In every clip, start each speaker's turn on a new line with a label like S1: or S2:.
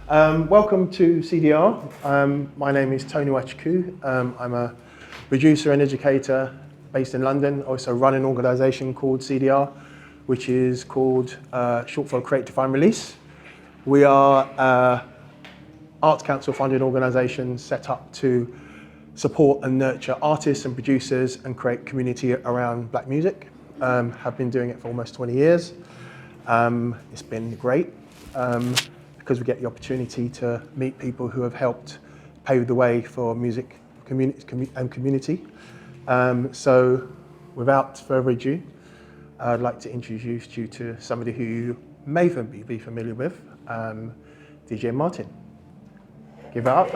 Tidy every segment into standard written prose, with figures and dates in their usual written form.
S1: Welcome to CDR. My name is Tony Wachku. I'm a producer and educator based in London. Also run an organisation called CDR, which is called short for Create, Define, Release. We are an Arts Council funded organisation set up to support and nurture artists and producers and create community around black music. Have been doing it for almost 20 years. It's been great because we get the opportunity to meet people who have helped pave the way for music community. So without further ado, I'd like to introduce you to somebody who you may be familiar with, DJ Martin. Give it up.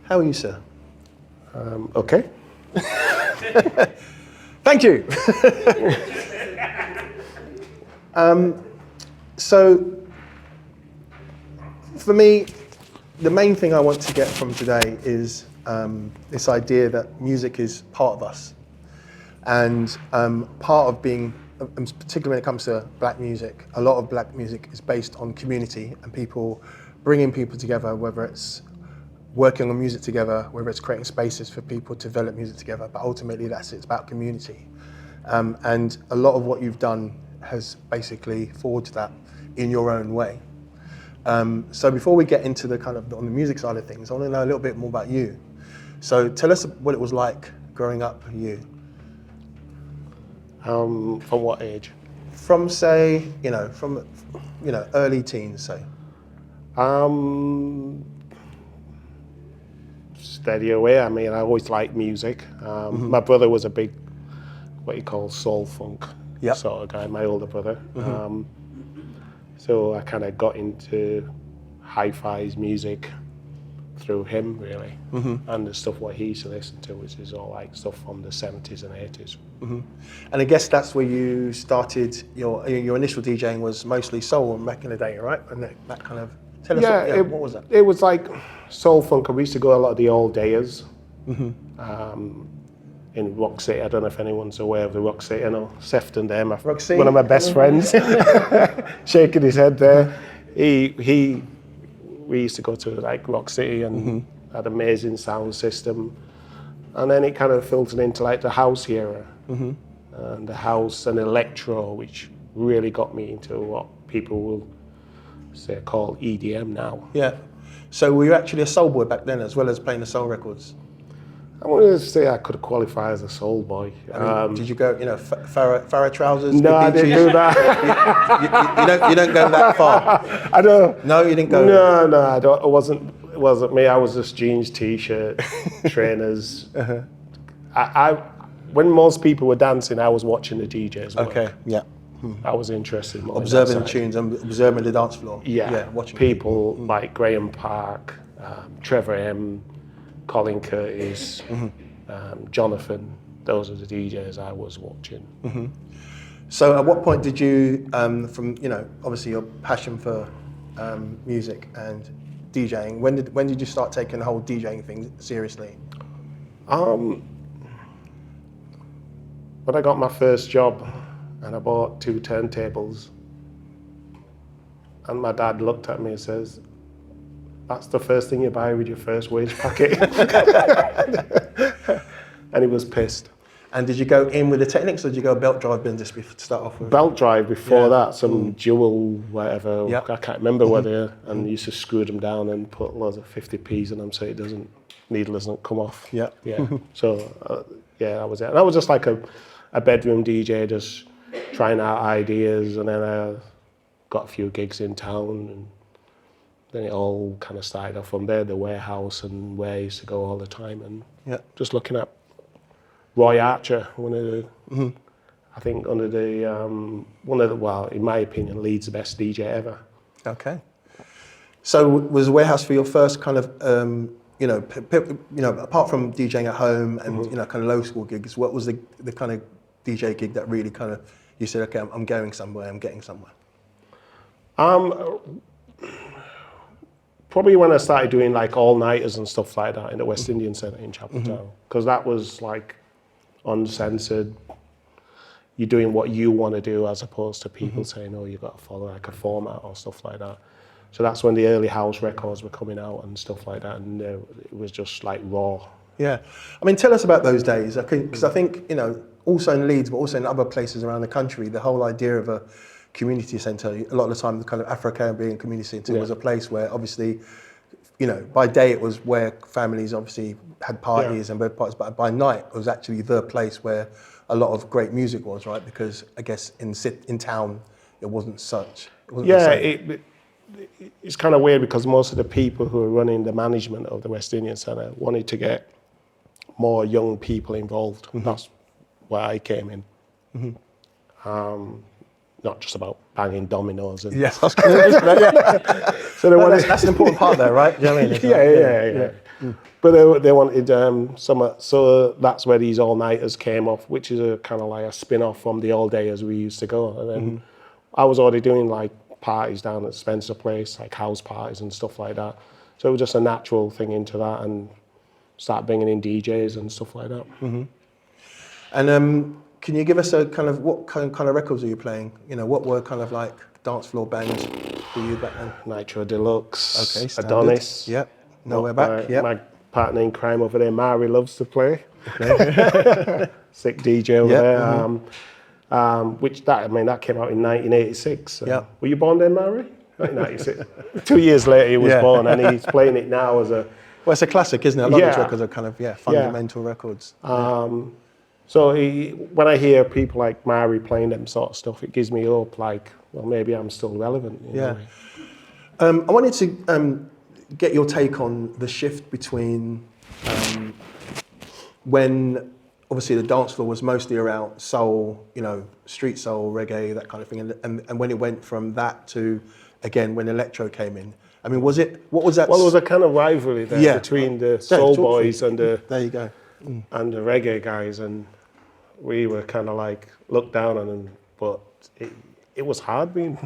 S1: How are you, sir?
S2: Okay.
S1: Thank you. So, for me, the main thing I want to get from today is this idea that music is part of us. And part of being, particularly when it comes to black music, a lot of black music is based on community and people bringing people together, whether it's working on music together, whether it's creating spaces for people to develop music together, but ultimately it's about community. And a lot of what you've done has basically forged that in your own way. So before we get into the kind of on the music side of things, I want to know a little bit more about you. So tell us what it was like growing up for you.
S2: From what age?
S1: From say, early teens, say.
S2: Steady away. I mean, I always liked music. My brother was a big, what you call soul funk sort of guy, my older brother. So I kind of got into hi-fi's music through him, really. And the stuff what he used to listen to, which is all like stuff from the 70s and 80s.
S1: And I guess that's where you started, your initial DJing was mostly soul back in the day, right? And that kind of, tell us, what was that?
S2: It was like soul funk. We used to go a lot of the old days in Rock City. I don't know if anyone's aware of the Rock City. I know Sefton there, one of my best friends, shaking his head there. We used to go to like Rock City and had amazing sound system. And then it kind of filtered into like the house era and the house and electro, which really got me into what people will say called EDM now.
S1: Yeah. So were you actually a soul boy back then as well as playing the soul records?
S2: I wanted to say I could qualify as a soul boy.
S1: I mean, did you go, Farrah trousers?
S2: No, I didn't do that.
S1: you don't go that far.
S2: I don't.
S1: No, you didn't go.
S2: No, I don't. It wasn't me. I was just jeans, t-shirt, trainers. When most people were dancing, I was watching the DJs work.
S1: Okay. Yeah.
S2: I was interested more
S1: observing the tunes and observing the dance floor.
S2: Yeah, watching people like Graham Park, Trevor M, Colin Curtis, Jonathan. Those are the DJs I was watching.
S1: So at what point did you, from obviously your passion for music and DJing, when did you start taking the whole DJing thing seriously? When
S2: I got my first job and I bought 2 turntables, and my dad looked at me and says, "That's the first thing you buy with your first wage packet." And he was pissed.
S1: And did you go in with the Technics or did you go belt drive business to start off with?
S2: Belt drive before that, some dual whatever, I can't remember whether, and used to screw them down and put loads of 50p's in them so needle doesn't come off.
S1: Yeah.
S2: So that was it. And I was just like a bedroom DJ, just trying out ideas, and then I got a few gigs in town, and then it all kind of started off from there, the warehouse and where I used to go all the time, and just looking at Roy Archer, one of the, I think one of the, in my opinion, Leeds' the best DJ ever.
S1: Okay. So was the warehouse for your first kind of, apart from DJing at home and kind of low school gigs, what was the kind of DJ gig that really kind of you said, okay, I'm going somewhere, I'm getting somewhere?
S2: Probably when I started doing like all-nighters and stuff like that in the West Indian Centre in Chapel Town, because that was like uncensored. You're doing what you want to do as opposed to people saying, oh, you've got to follow like a format or stuff like that. So that's when the early house records were coming out and stuff like that, and it was just like raw.
S1: Yeah. I mean, tell us about those days, because I think, you know, also in Leeds, but also in other places around the country, the whole idea of a community centre, a lot of the time the kind of Afro-Caribbean community centre was a place where obviously, you know, by day it was where families obviously had parties and birthday parties, but by night it was actually the place where a lot of great music was, right? Because I guess in town it wasn't such. It wasn't the same.
S2: It's kind of weird because most of the people who are running the management of the West Indian Centre wanted to get more young people involved. That's where I came in. Not just about banging dominoes. And
S1: Yes, I was going to mention that,
S2: so they wanted,
S1: that's an important part there, right? Do you know what I mean?
S2: yeah. But they wanted some. So that's where these all-nighters came off, which is a kind of like a spin-off from the all-dayers we used to go. And then I was already doing like parties down at Spencer Place, like house parties and stuff like that. So it was just a natural thing into that, and start bringing in DJs and stuff like that.
S1: And can you give us a kind of, what kind of records are you playing? You know, what were kind of like dance floor bands for you back then?
S2: Nitro Deluxe,
S1: Okay, standard.
S2: Adonis.
S1: Yep. Nowhere Back. Yep.
S2: My partner in crime over there, Mari, loves to play. Okay. Sick DJ over there. That came out in 1986. So. Were you born then, Mari? 1986. 2 years later he was born, and he's playing it now as a...
S1: Well, it's a classic, isn't it? A lot of these records are kind of, fundamental records.
S2: So when I hear people like Mari playing them sort of stuff, it gives me hope, like, well, maybe I'm still relevant.
S1: I wanted to get your take on the shift between when obviously the dance floor was mostly around soul, you know, street soul, reggae, that kind of thing, and when it went from that to, again, when electro came in. I mean, what was that?
S2: Well, there was a kind of rivalry there between the soul boys and the...
S1: There you go.
S2: And the reggae guys, and we were kind of like looked down on them, but it was hard being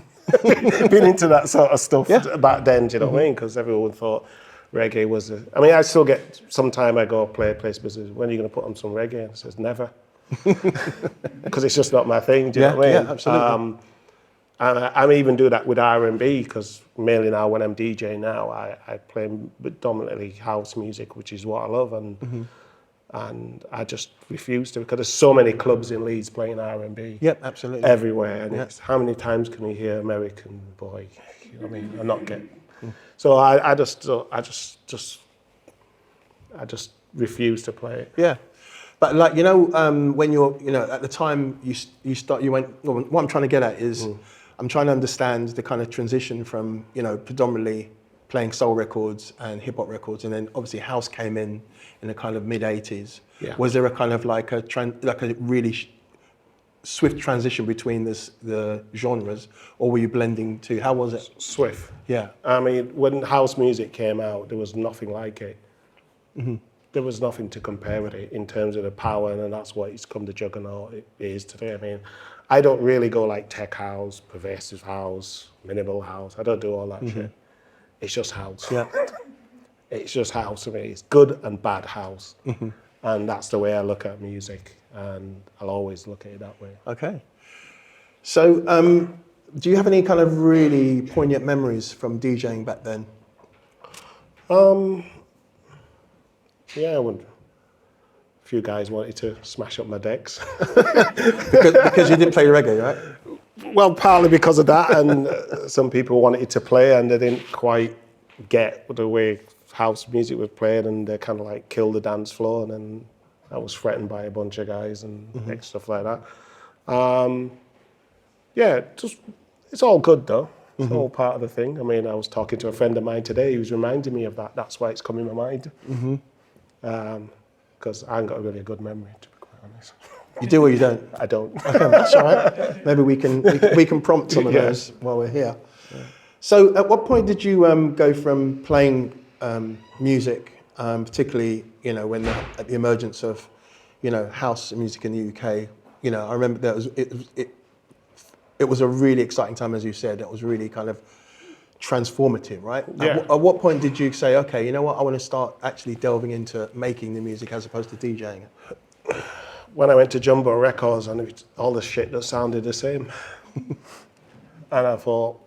S2: into that sort of stuff back then, do you know what I mean? Because everyone thought reggae was I mean, I still get, sometime I go play place business, when are you going to put on some reggae? And I says, never. Because it's just not my thing, do you know what I mean?
S1: Yeah, absolutely.
S2: And I even do that with R&B, because mainly now when I'm DJing now, I play predominantly house music, which is what I love, and I just refuse to, because there's so many clubs in Leeds playing R&B.
S1: Yep, absolutely.
S2: Everywhere, and it's, how many times can we hear American Boy? You know what I mean? And not get. So I just refuse to play it.
S1: Yeah. But like, you know, when you're, you know, at the time you went, well, what I'm trying to get at is, I'm trying to understand the kind of transition from, you know, predominantly playing soul records and hip hop records, and then obviously house came in the kind of mid 80s.
S2: Yeah.
S1: Was there a kind of like a really swift transition between the genres, or were you blending too? How was it?
S2: Swift.
S1: Yeah.
S2: I mean, when house music came out, there was nothing like it. There was nothing to compare with it in terms of the power, and that's what it's come to juggernaut it is today. I mean, I don't really go like tech house, pervasive house, minimal house. I don't do all that shit. It's just house.
S1: Yeah.
S2: It's just house to me. It's good and bad house. And that's the way I look at music, and I'll always look at it that way.
S1: Okay. So, do you have any kind of really poignant memories from DJing back then?
S2: Yeah, when a few guys wanted to smash up my decks.
S1: because you didn't play reggae, right?
S2: Well, partly because of that, and some people wanted to play and they didn't quite get the way house music was played, and they kind of like killed the dance floor, and then I was threatened by a bunch of guys and stuff like that. Yeah, it's all good though. It's all part of the thing. I mean, I was talking to a friend of mine today, he was reminding me of that. That's why it's come in my mind. Because I ain't got really a good memory, to be quite honest.
S1: You do or you don't?
S2: I don't.
S1: Okay, that's all right. Maybe we can prompt some of those while we're here. Yeah. So, at what point did you go from playing music, particularly, you know, when at the emergence of, you know, house music in the UK? You know, I remember it was a really exciting time, as you said. It was really kind of transformative, right?
S2: Yeah.
S1: At what point did you say, okay, you know what, I want to start actually delving into making the music as opposed to DJing?
S2: When I went to Jumbo Records and it was all the shit that sounded the same. And I thought,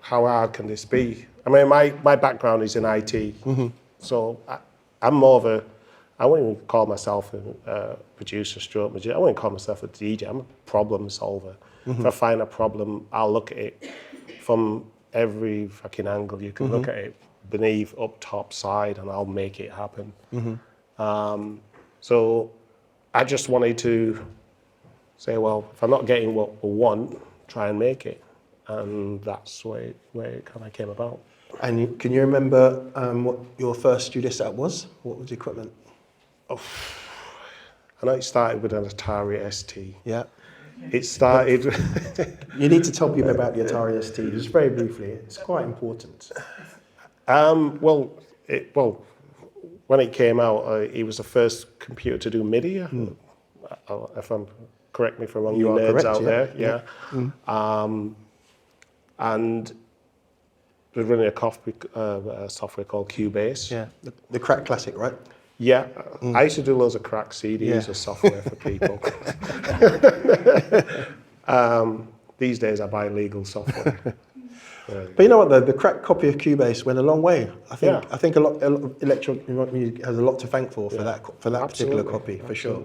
S2: how hard can this be? I mean, my background is in IT, so I'm more of a, I wouldn't even call myself a producer, stroke magician. I wouldn't call myself a DJ. I'm a problem solver. If I find a problem, I'll look at it from every fucking angle you can look at it, beneath, up, top, side, and I'll make it happen. So I just wanted to say, well, if I'm not getting what we want, try and make it. And that's where it kind of came about.
S1: And can you remember what your first studio setup was? What was the equipment?
S2: Oh, I know it started with an Atari ST.
S1: Yeah.
S2: It started...
S1: You need to tell people about the Atari ST, just very briefly. It's quite important.
S2: Well, when it came out, it was the first computer to do MIDI. If I'm correct me if I'm wrong, you nerds correct, out there, yeah. And we're running a software called Cubase.
S1: Yeah, the crack classic, right?
S2: Yeah, I used to do loads of crack CDs of software for people. These days I buy legal software.
S1: But you know what, the crack copy of Cubase went a long way. I think a lot of electronic music has a lot to thank for that particular copy, for sure.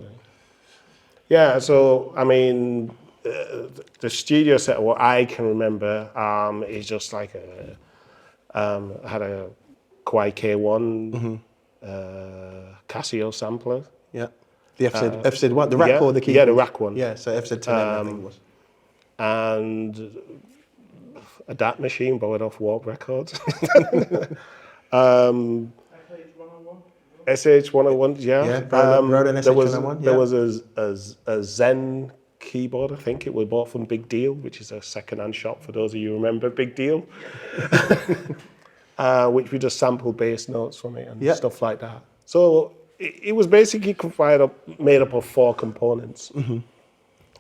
S2: Yeah, so I mean, the studio set, what I can remember, is just like I had a Kawai K1 Casio sampler. Yeah,
S1: the FZ one, the rack or the keyboard?
S2: Yeah, the rack one.
S1: Yeah, so FZ10M I think it was.
S2: And a DAT machine borrowed off Warp Records. SH101, yeah. There was a Zen keyboard, I think it was bought from Big Deal, which is a second-hand shop for those of you who remember Big Deal. Which we just sampled bass notes from it and stuff like that. So it was basically made up of 4 components.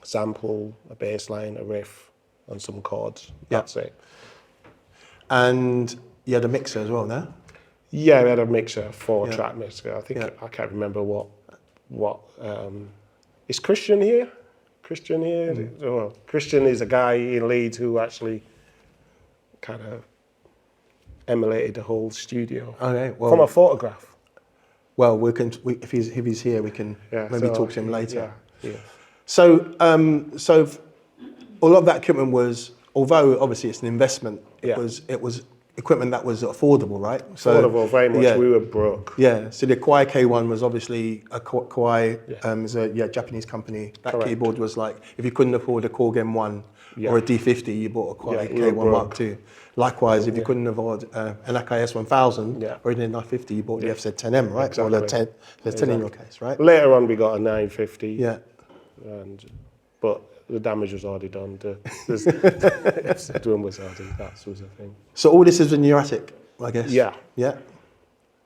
S2: Sample, a bass line, a riff, and some chords. That's it.
S1: And you had a mixer as well, no?
S2: Yeah, we had a mixer, 4-track mixer. I think I can't remember what. Is Christian here? Christian here? Oh, Christian is a guy in Leeds who actually kind of emulated the whole studio from a photograph.
S1: Well, if he's here, we can maybe talk to him later.
S2: Yeah.
S1: So a lot of that equipment was, although obviously it's an investment, it was equipment that was affordable, right?
S2: Affordable, very much. We were broke.
S1: Yeah. So the Kawai K1 was obviously a Kawai, is a Japanese company. That keyboard was like, if you couldn't afford a Korg M1 or a D50, you bought a Kawai K1 Mark II. Likewise, if you couldn't afford an Akai S1000 or an 950, you bought the FZ10M, right? Exactly. Or the 10 in your case, right?
S2: Later on, we got a 950.
S1: Yeah.
S2: But the damage was already done. The drum was already, that was the thing.
S1: So all this is in your attic, I guess?
S2: Yeah.
S1: Yeah.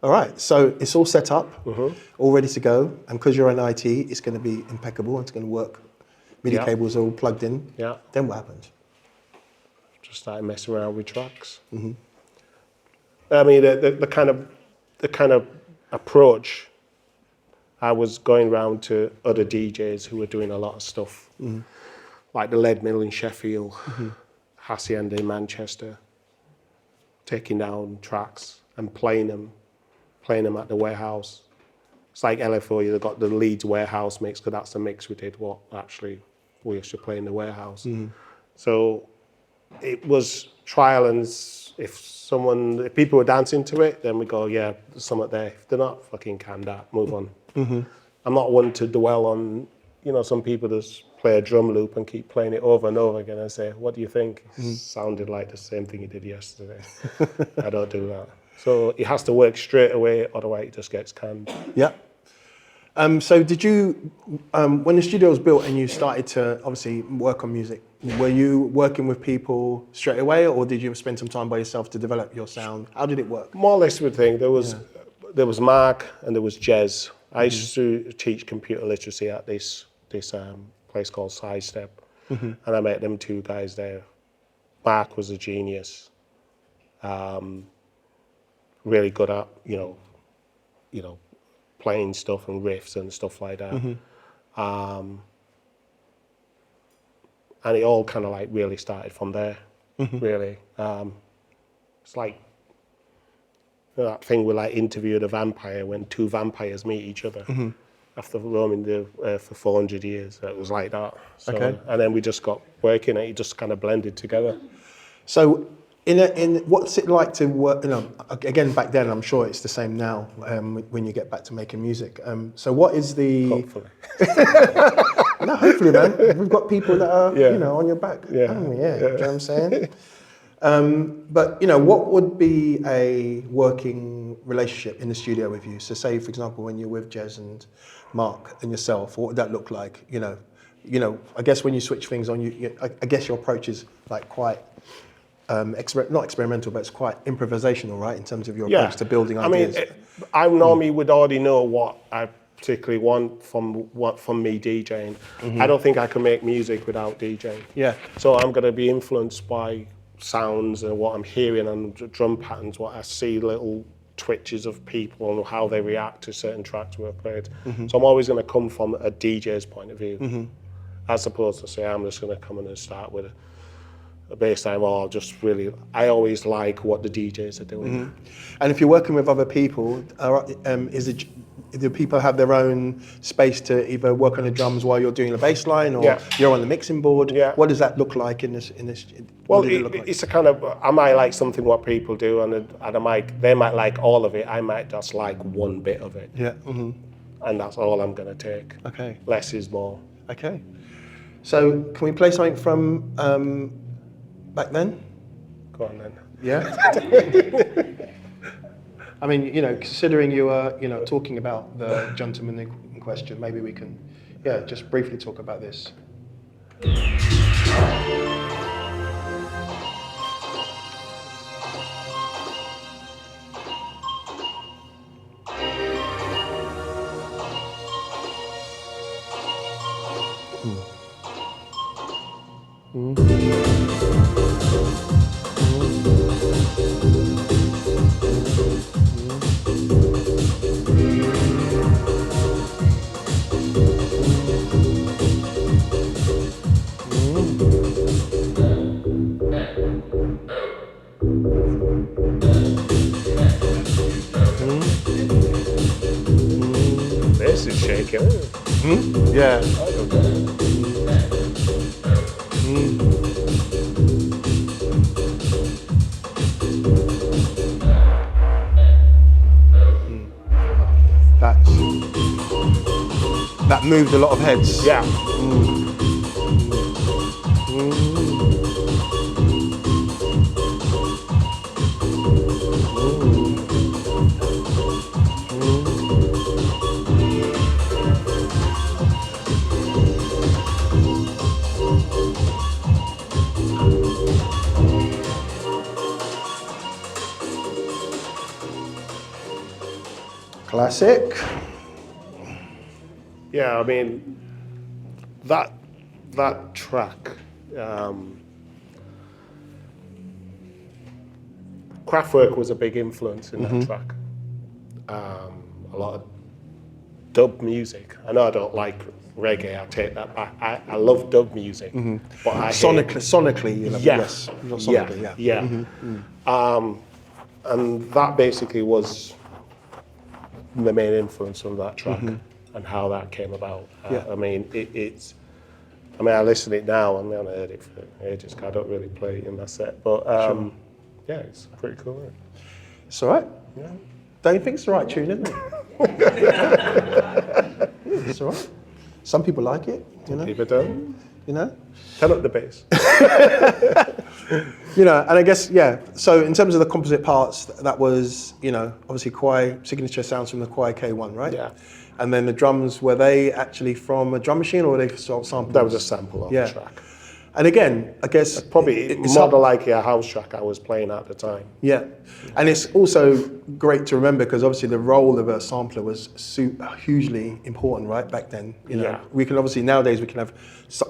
S1: All right, so it's all set up, all ready to go, and because you're in IT, it's going to be impeccable, it's going to work. MIDI cables are all plugged in.
S2: Yeah.
S1: Then what happened?
S2: Just started messing around with tracks. I mean, the kind of approach. I was going around to other DJs who were doing a lot of stuff, like the Lead Mill in Sheffield, Hacienda in Manchester, taking down tracks and playing them at the warehouse. It's like LFO, you've got the Leeds warehouse mix, because that's the mix we did, what actually we used to play in the warehouse. So it was trial, and if people were dancing to it, then we go, yeah, there's something there. If they're not, fucking can that, move on. I'm not one to dwell on, some people just play a drum loop and keep playing it over and over again and say, what do you think? Sounded like the same thing you did yesterday. I don't do that. So it has to work straight away, otherwise it just gets canned. Yeah.
S1: So did you, when the studio was built and you started to obviously work on music, were you working with people straight away, or did you spend some time by yourself to develop your sound? How did it work?
S2: More or less with thing. There was Mark and there was Jez. I used to teach computer literacy at this place called Sidestep. and I met them 2 guys there. Mark was a genius, really good at playing stuff and riffs and stuff like that. And it all kind of like really started from there. Really, it's like that thing with like Interview with a Vampire, when 2 vampires meet each other after roaming for 400 years. It was like that. So,
S1: Okay.
S2: And then we just got working it. It just kind of blended together.
S1: So, in what's it like to work? Again, back then, I'm sure it's the same now. When you get back to making music. So, what is the?
S2: Hopefully.
S1: No, hopefully, man. We've got people that are on your back.
S2: Yeah.
S1: Haven't we? Yeah. Do you know what I'm saying? But what would be a working relationship in the studio with you? So, say for example, when you're with Jez and Mark and yourself, what would that look like? I guess when you switch things on, I guess your approach is like quite. Not experimental, but it's quite improvisational, right? In terms of your approach to building ideas.
S2: I normally would already know what I particularly want from me DJing. I don't think I can make music without DJing.
S1: Yeah.
S2: So I'm going to be influenced by sounds and what I'm hearing and drum patterns, what I see, little twitches of people and how they react to certain tracks we've played. So I'm always going to come from a DJ's point of view, as opposed to say I'm just going to come in and start with a bass line. Or I always like what the DJs are doing.
S1: And if you're working with other people, do people have their own space to either work on the drums while you're doing the bass line, or you're on the mixing board?
S2: Yeah.
S1: What does that look like in this?
S2: Well, it's a kind of, I might like something what people do, and they might like all of it. I might just like one bit of it.
S1: Yeah.
S2: And that's all I'm going to take.
S1: Okay.
S2: Less is more.
S1: Okay. So can we play something from back then?
S2: Go on then.
S1: Yeah. I mean, considering you were, talking about the gentleman in question, maybe we can, just briefly talk about this.
S2: This is shaking.
S1: Yeah. That moved a lot of heads.
S2: Yeah.
S1: Classic.
S2: Yeah, I mean, that track, Craftwork was a big influence in that track. A lot of dub music. I know I don't like reggae, I take that back. I love dub music, but I
S1: Sonically, you love it. Yes. Not sonically,
S2: yeah. And that basically was the main influence on that track and how that came about. I mean, I listen to it now. I haven't heard it for ages, 'cause I don't really play it in my set. But yeah, it's pretty cool. Isn't it?
S1: It's all right.
S2: Yeah.
S1: Don't you think it's the right tune, isn't it? It's all right. Some people like it,
S2: People don't. Turn up the bass.
S1: And I guess, so in terms of the composite parts, that was, obviously Kwai, signature sounds from the Kwai K1, right?
S2: Yeah.
S1: And then the drums, were they actually from a drum machine, or were they sort of samples?
S2: That was a sample of the track.
S1: And again, I guess
S2: Probably
S1: it's
S2: more than likely a house track I was playing at the time.
S1: Yeah, and it's also great to remember because obviously the role of a sampler was hugely important, right, back then. You know,
S2: Yeah.
S1: we can obviously nowadays we can have,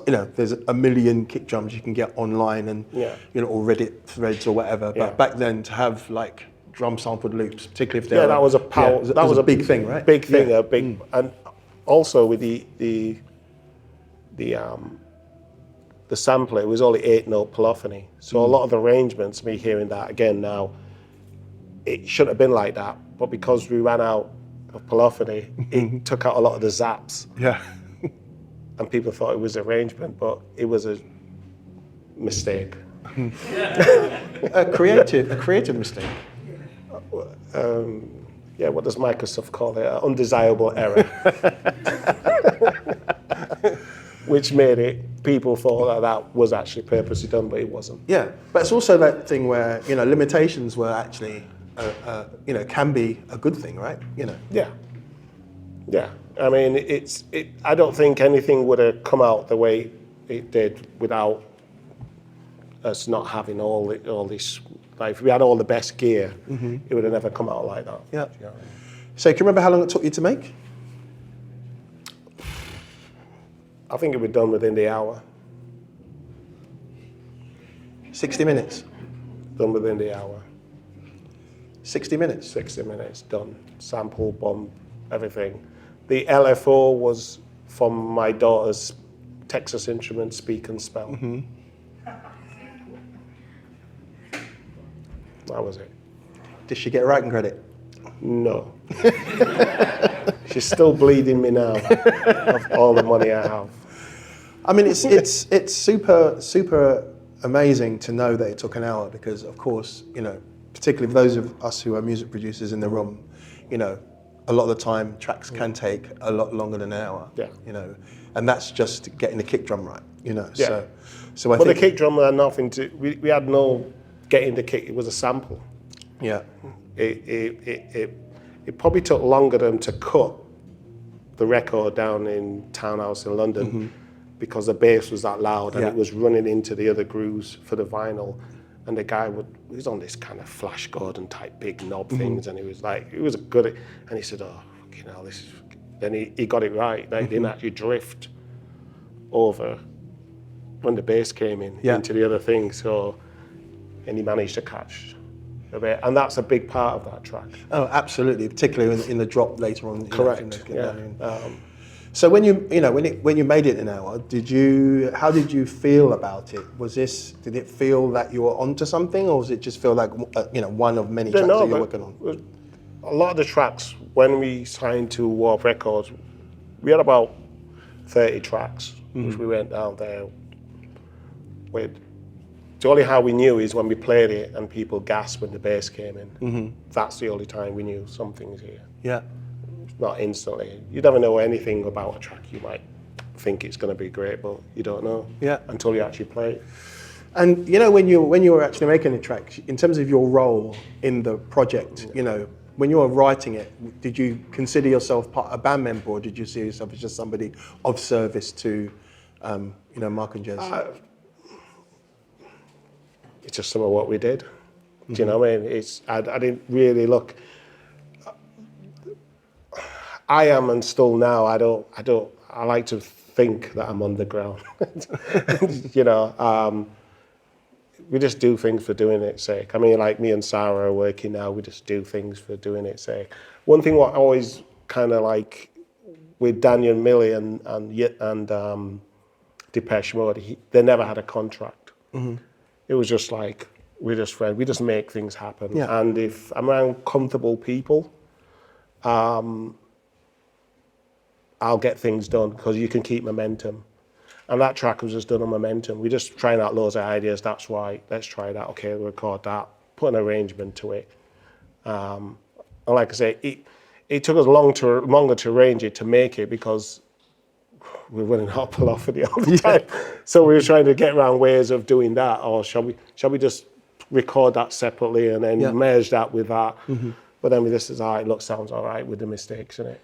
S1: you know, there's a million kick drums you can get online and
S2: Yeah.
S1: you know, or Reddit threads or whatever. But
S2: Yeah.
S1: back then to have like drum sampled loops, particularly if they
S2: Yeah,
S1: were,
S2: that was a power.
S1: yeah,
S2: that was
S1: a big thing, right?
S2: Big thing,
S1: Yeah.
S2: a big, and also with the sampler, it was only 8-note polyphony. So a lot of the arrangements, me hearing that again now, it shouldn't have been like that. But because we ran out of polyphony, it took out a lot of the zaps.
S1: Yeah.
S2: And people thought it was arrangement, but it was a mistake.
S1: a creative mistake.
S2: Yeah, what does Microsoft call it? An undesirable error. Which made it, people thought that was actually purposely done, but it wasn't.
S1: Yeah, but it's also that thing where, you know, limitations were actually, you know, can be a good thing, right? You know.
S2: Yeah. Yeah. I mean, I don't think anything would have come out the way it did without us not having all this. Like, if we had all the best gear, it would have never come out like that.
S1: Yeah.
S2: You know?
S1: So can you remember how long it took you to make?
S2: I think it was done within the hour.
S1: 60 minutes.
S2: Done within the hour.
S1: 60 minutes.
S2: 60 minutes, done. Sample, bomb, everything. The LFO was from my daughter's Texas Instruments Speak and Spell. That was it.
S1: Did she get writing credit?
S2: No. She's still bleeding me now of all the money I have.
S1: I mean, it's super amazing to know that it took an hour because, of course, you know, particularly for those of us who are music producers in the room, you know, a lot of the time tracks can take a lot longer than an hour.
S2: Yeah.
S1: You know, and that's just getting the kick drum right. You know.
S2: Yeah.
S1: So I
S2: But
S1: think
S2: the kick drum had nothing to. We had no getting the kick. It was a sample.
S1: Yeah.
S2: It probably took longer than to cut the record down in Townhouse in London because the bass was that loud and it was running into the other grooves for the vinyl. And the guy he was on this kind of Flash Gordon type big knob things, and he was like, it was good. And he said, "Oh, you know, this is." Then he got it right. They didn't actually drift over when the bass came into the other thing. So, and he managed to catch a bit, and that's a big part of that track.
S1: Oh, absolutely, particularly in the drop later on.
S2: Correct.
S1: So when you made it an hour, how did you feel about it? Did it feel that you were onto something, or was it just feel like one of many tracks that you're working on?
S2: A lot of the tracks when we signed to Warp Records, we had about 30 tracks, which we went down there with. The only how we knew is when we played it and people gasped when the bass came in. That's the only time we knew something's here.
S1: Yeah.
S2: Not instantly. You never know anything about a track. You might think it's going to be great, but you don't know until you actually play it.
S1: And you know, when you were actually making the track, in terms of your role in the project, you know, when you were writing it, did you consider yourself a band member, or did you see yourself as just somebody of service to, Mark and Jez?
S2: It's just some of what we did. Do you know what I mean? I didn't really look. I am, and still now, I like to think that I'm underground. We just do things for doing its sake. I mean, like me and Sarah are working now, we just do things for doing its sake. One thing what I always kind of like with Daniel Milley and Depeche Mode, they never had a contract. It was just like, we're just friends, we just make things happen.
S1: Yeah.
S2: And if I'm around comfortable people, I'll get things done because you can keep momentum. And that track was just done on momentum. We're just trying out loads of ideas. That's right, let's try that. Okay, we'll record that, put an arrangement to it. And like I say, it took us longer to arrange it, to make it, because we're running out of polyphony all the time. So we were trying to get around ways of doing that, or shall we just record that separately and then merge that with that? But then this is all right, sounds all right with the mistakes in it.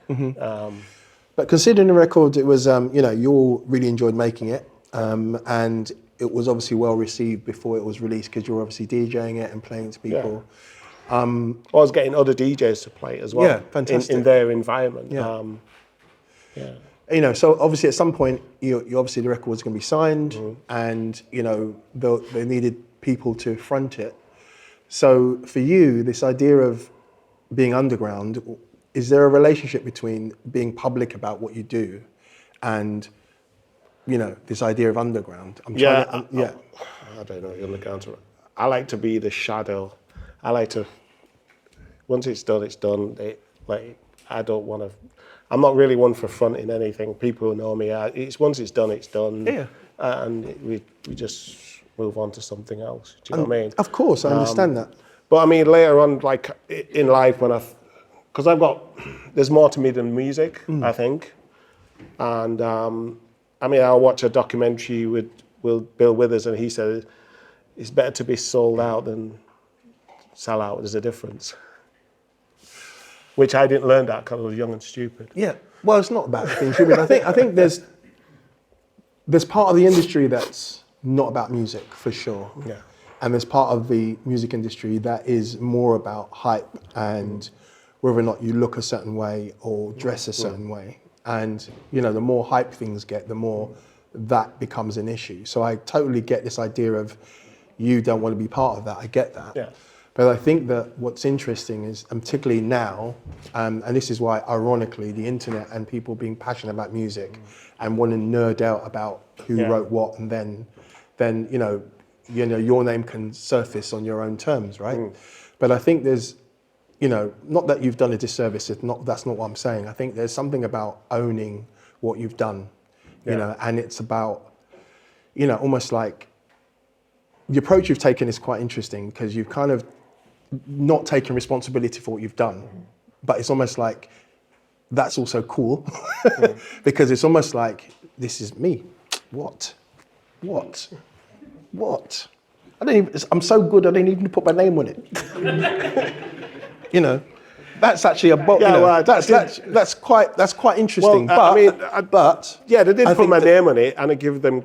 S1: But considering the record, it was, you all really enjoyed making it. And it was obviously well received before it was released because you were obviously DJing it and playing to people.
S2: I was getting other DJs to play it as well.
S1: Yeah, fantastic.
S2: In their environment.
S1: Yeah.
S2: Yeah.
S1: You know, so obviously at some point, you obviously the record was going to be signed, and you know they needed people to front it. So for you, this idea of being underground, is there a relationship between being public about what you do, and you know this idea of underground?
S2: I don't know. Underground. I like to be the shadow. I like to. Once it's done, it's done. I don't want to. I'm not really one for fronting anything. People who know me, once it's done, it's done.
S1: Yeah.
S2: And we just move on to something else. Do you know what I mean?
S1: Of course, I understand that.
S2: But I mean, later on, like in life, when because there's more to me than music, I think. And I mean, I'll watch a documentary with Bill Withers, and he said it's better to be sold out than sell out. There's a difference. Which I didn't learn that because I was young and stupid.
S1: Yeah, well, it's not about being stupid. I think there's part of the industry that's not about music for sure.
S2: Yeah.
S1: And there's part of the music industry that is more about hype and whether or not you look a certain way or dress a certain way. And you know, the more hype things get, the more that becomes an issue. So I totally get this idea of you don't want to be part of that. I get that.
S2: Yeah.
S1: But I think that what's interesting is, and particularly now, and this is why, ironically, the internet and people being passionate about music and want to nerd out about who wrote what, and then you know your name can surface on your own terms, right? But I think there's, you know, not that you've done a disservice. That's not what I'm saying. I think there's something about owning what you've done, you know, and it's about, you know, almost like the approach you've taken is quite interesting because you've kind of not taking responsibility for what you've done, but it's almost like that's also cool because it's almost like this is me. What? I'm so good I didn't even put my name on it. You know, that's actually that's quite interesting.
S2: Well,
S1: but
S2: yeah, they did put my name on it, and I give them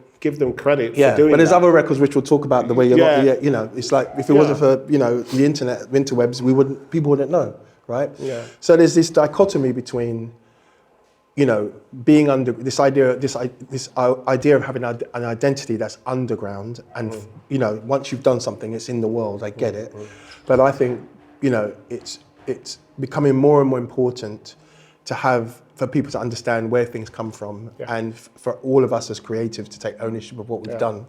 S2: credit for doing that.
S1: But there's other records which we'll talk about the way you're not. You know, it's like if it wasn't for the internet, interwebs, people wouldn't know, right?
S2: Yeah.
S1: So there's this dichotomy between, you know, being under this idea of having an identity that's underground, and you know, once you've done something, it's in the world. I get it, but I think, you know, it's becoming more and more important for people to understand where things come from, and for all of us as creatives to take ownership of what we've done,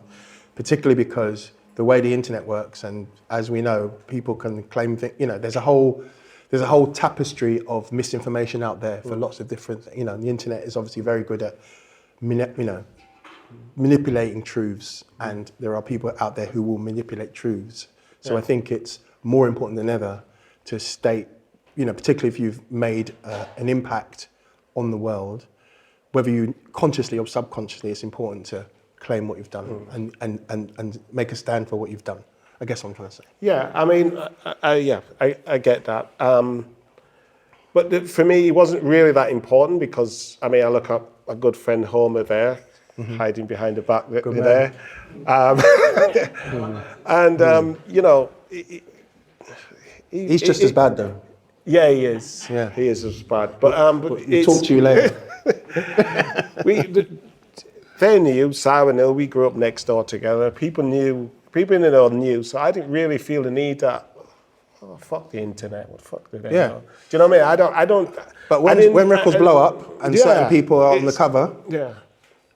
S1: particularly because the way the internet works, and as we know, people can claim things. You know, there's a whole tapestry of misinformation out there for lots of different. You know, the internet is obviously very good at, manipulating truths, and there are people out there who will manipulate truths. So I think it's more important than ever to state, you know, particularly if you've made an impact on the world, whether you consciously or subconsciously, it's important to claim what you've done and make a stand for what you've done. I guess what I'm trying to say.
S2: Yeah, I mean, I get that. But for me, it wasn't really that important because, I mean, I look up a good friend Homer there, hiding behind the back there. You know,
S1: he's just as bad though.
S2: Yeah, he is.
S1: Yeah,
S2: he is as bad. But
S1: we'll talk to you later.
S2: They knew, Sarah knew, we grew up next door together. People in the know knew, so I didn't really feel the need that, oh, fuck the internet, what the fuck do they know? Do you know what I mean? I don't.
S1: But when records blow up and certain people are on the cover,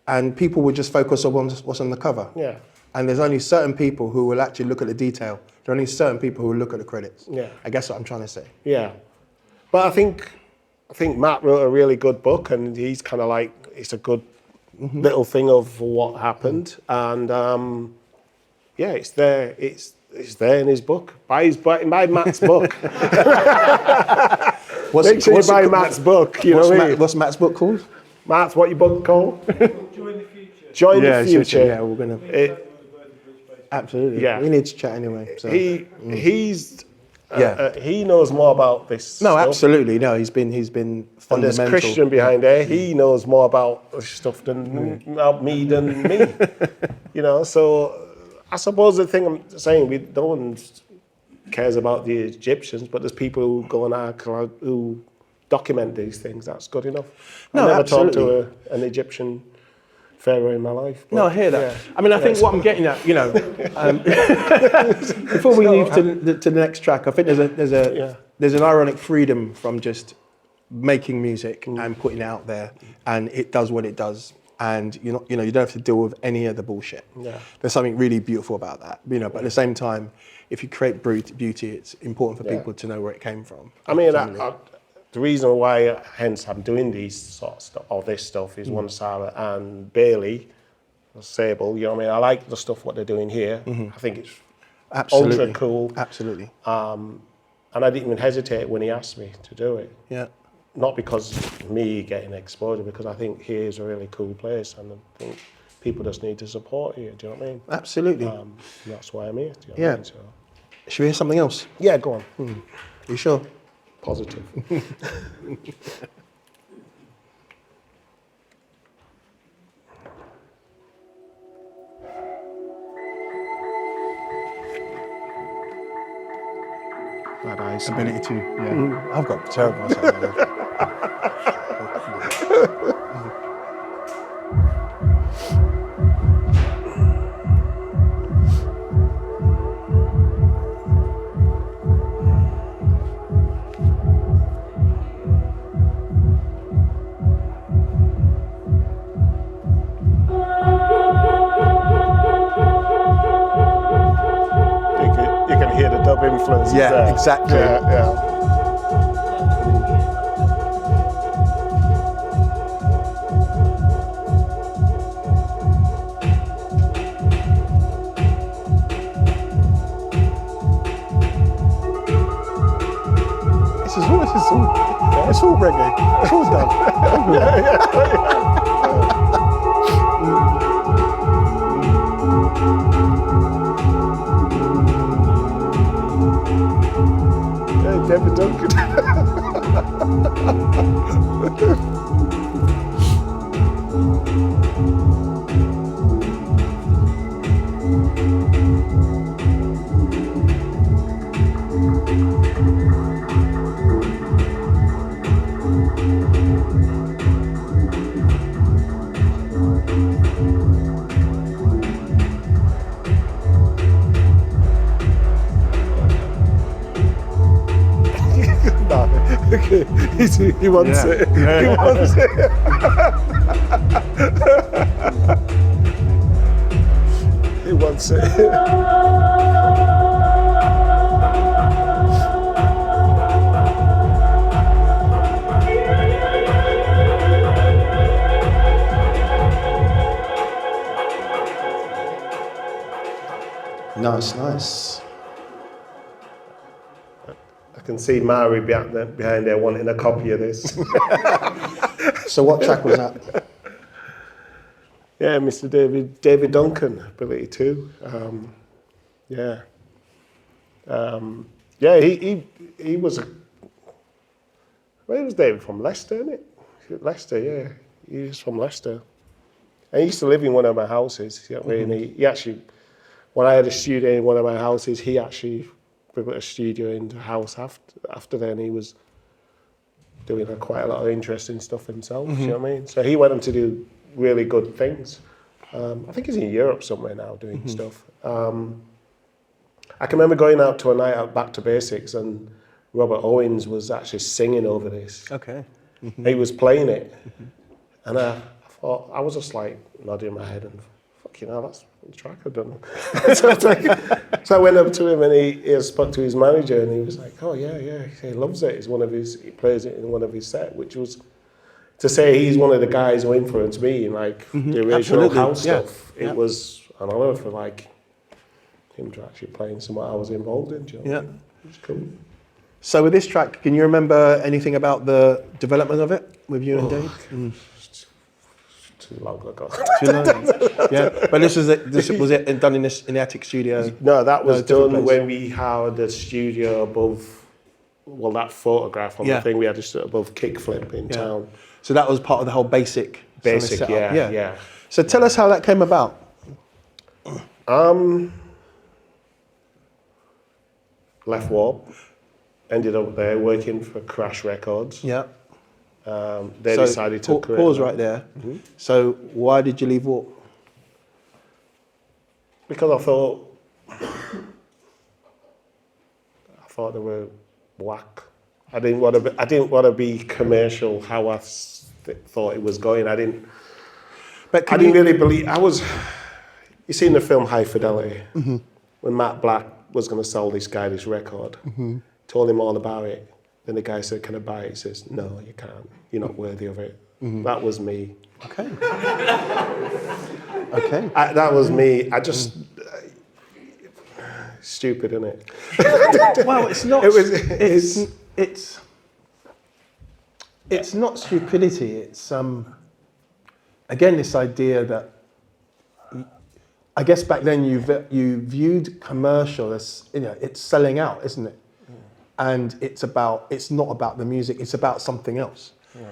S1: and people would just focus on what's on the cover. Yeah. And there's only certain people who will actually look at the detail. There are only certain people who will look at the credits. Yeah. I guess what I'm trying to say. Yeah.
S2: But I think Matt wrote a really good book, and he's kind of like, it's a good little thing of what happened. And yeah, it's there. It's there in his book. Buy Matt's book. Make sure you buy Matt's book. You know what I mean?
S1: What's Matt's book called?
S2: Matt's, what your book called?
S3: Join the Future.
S2: Join the Future.
S1: Yeah, we're gonna. Absolutely. Yeah. We need to chat anyway. So.
S2: He knows more about this.
S1: No,
S2: stuff.
S1: Absolutely. No, he's been
S2: And
S1: fundamental.
S2: there's Christian behind there. He knows more about this stuff than me. You know, so I suppose the thing I'm saying, no one cares about the Egyptians, but there's people who go on archaeology who document these things. That's good enough.
S1: No,
S2: I never
S1: absolutely.
S2: talked to an Egyptian pharaoh in my life.
S1: No, I hear that. I mean, I think what I'm getting at, you know, before we move to the next track, I think there's an ironic freedom from just making music and putting it out there, and it does what it does, and you don't have to deal with any of the bullshit. Yeah. There's something really beautiful about that, you know. But at the same time, if you create beauty, it's important for people to know where it came from.
S2: I mean, the reason why, hence, I'm doing these sort of stuff, or this stuff, is one Sarah and Bailey, Sable. You know what I mean? I like the stuff what they're doing here. I think it's ultra cool.
S1: Absolutely.
S2: And I didn't even hesitate when he asked me to do it.
S1: Yeah.
S2: Not because of me getting exposure, because I think here is a really cool place, and I think people just need to support here. Do you know what I mean?
S1: Absolutely.
S2: That's why I'm here. Do you know what I mean? So,
S1: should we hear something else?
S2: Yeah, go on.
S1: You sure?
S2: Positive. Bad eyesight.
S1: Ability to, yeah. I've got terrible eyesight.
S2: Influences
S1: yeah,
S2: there.
S1: Exactly.
S2: Yeah.
S1: It's all reggae. It's all done.
S2: David Duncan. He wants it. He wants it. He wants it.
S1: Nice.
S2: I can see Mari behind there wanting a copy of this.
S1: So what track was that?
S2: Yeah, Mr. David Duncan, Ability 2. He was a... Where was David from? Leicester, isn't it? Leicester, yeah. He's from Leicester. And he used to live in one of my houses. You know what I mean? He actually... When I had a studio in one of my houses, he actually built a studio in the house after then. He was doing quite a lot of interesting stuff himself, you know what I mean? So he went on to do really good things. I think he's in Europe somewhere now doing stuff. I can remember going out to a night out, Back to Basics, and Robert Owens was actually singing over this.
S1: Okay.
S2: He was playing it. And I thought, I was just like nodding my head and fucking hell, that's the track I've done. So I went up to him and he spoke to his manager and he was like, oh yeah, he loves it. He plays it in one of his sets, which was to say he's one of the guys who influenced me in the original house stuff. It was an honour for him to actually playing something I was involved in. You know? It was cool.
S1: So with this track, can you remember anything about the development of it with you and Dave?
S2: too long ago.
S1: Too long. Yeah, but this was it done in the attic studio?
S2: No, that was
S1: different
S2: done
S1: place.
S2: when we had the studio above. Well, that photograph on the thing we had just above Kickflip in town.
S1: So that was part of the whole basic
S2: Basic,
S1: setup.
S2: yeah.
S1: So tell us how that came about.
S2: Left Warp, ended up there working for Crash Records.
S1: Yeah.
S2: They decided to create.
S1: Pause right there. Mm-hmm. So why did you leave Warp?
S2: Because I thought they were whack. I didn't want to be commercial how I thought it was going. I didn't really believe. You seen the film High Fidelity, when Matt Black was going to sell this guy this record, told him all about it. Then the guy said, "Can I buy it?" He says, "No, you can't. You're not worthy of it." That was me.
S1: Okay. Okay.
S2: That was me. I just stupid, isn't it?
S1: Well, it's not. It's not stupidity. It's again this idea that I guess back then you viewed commercial as it's selling out, isn't it? And it's not about the music. It's about something else. Yeah.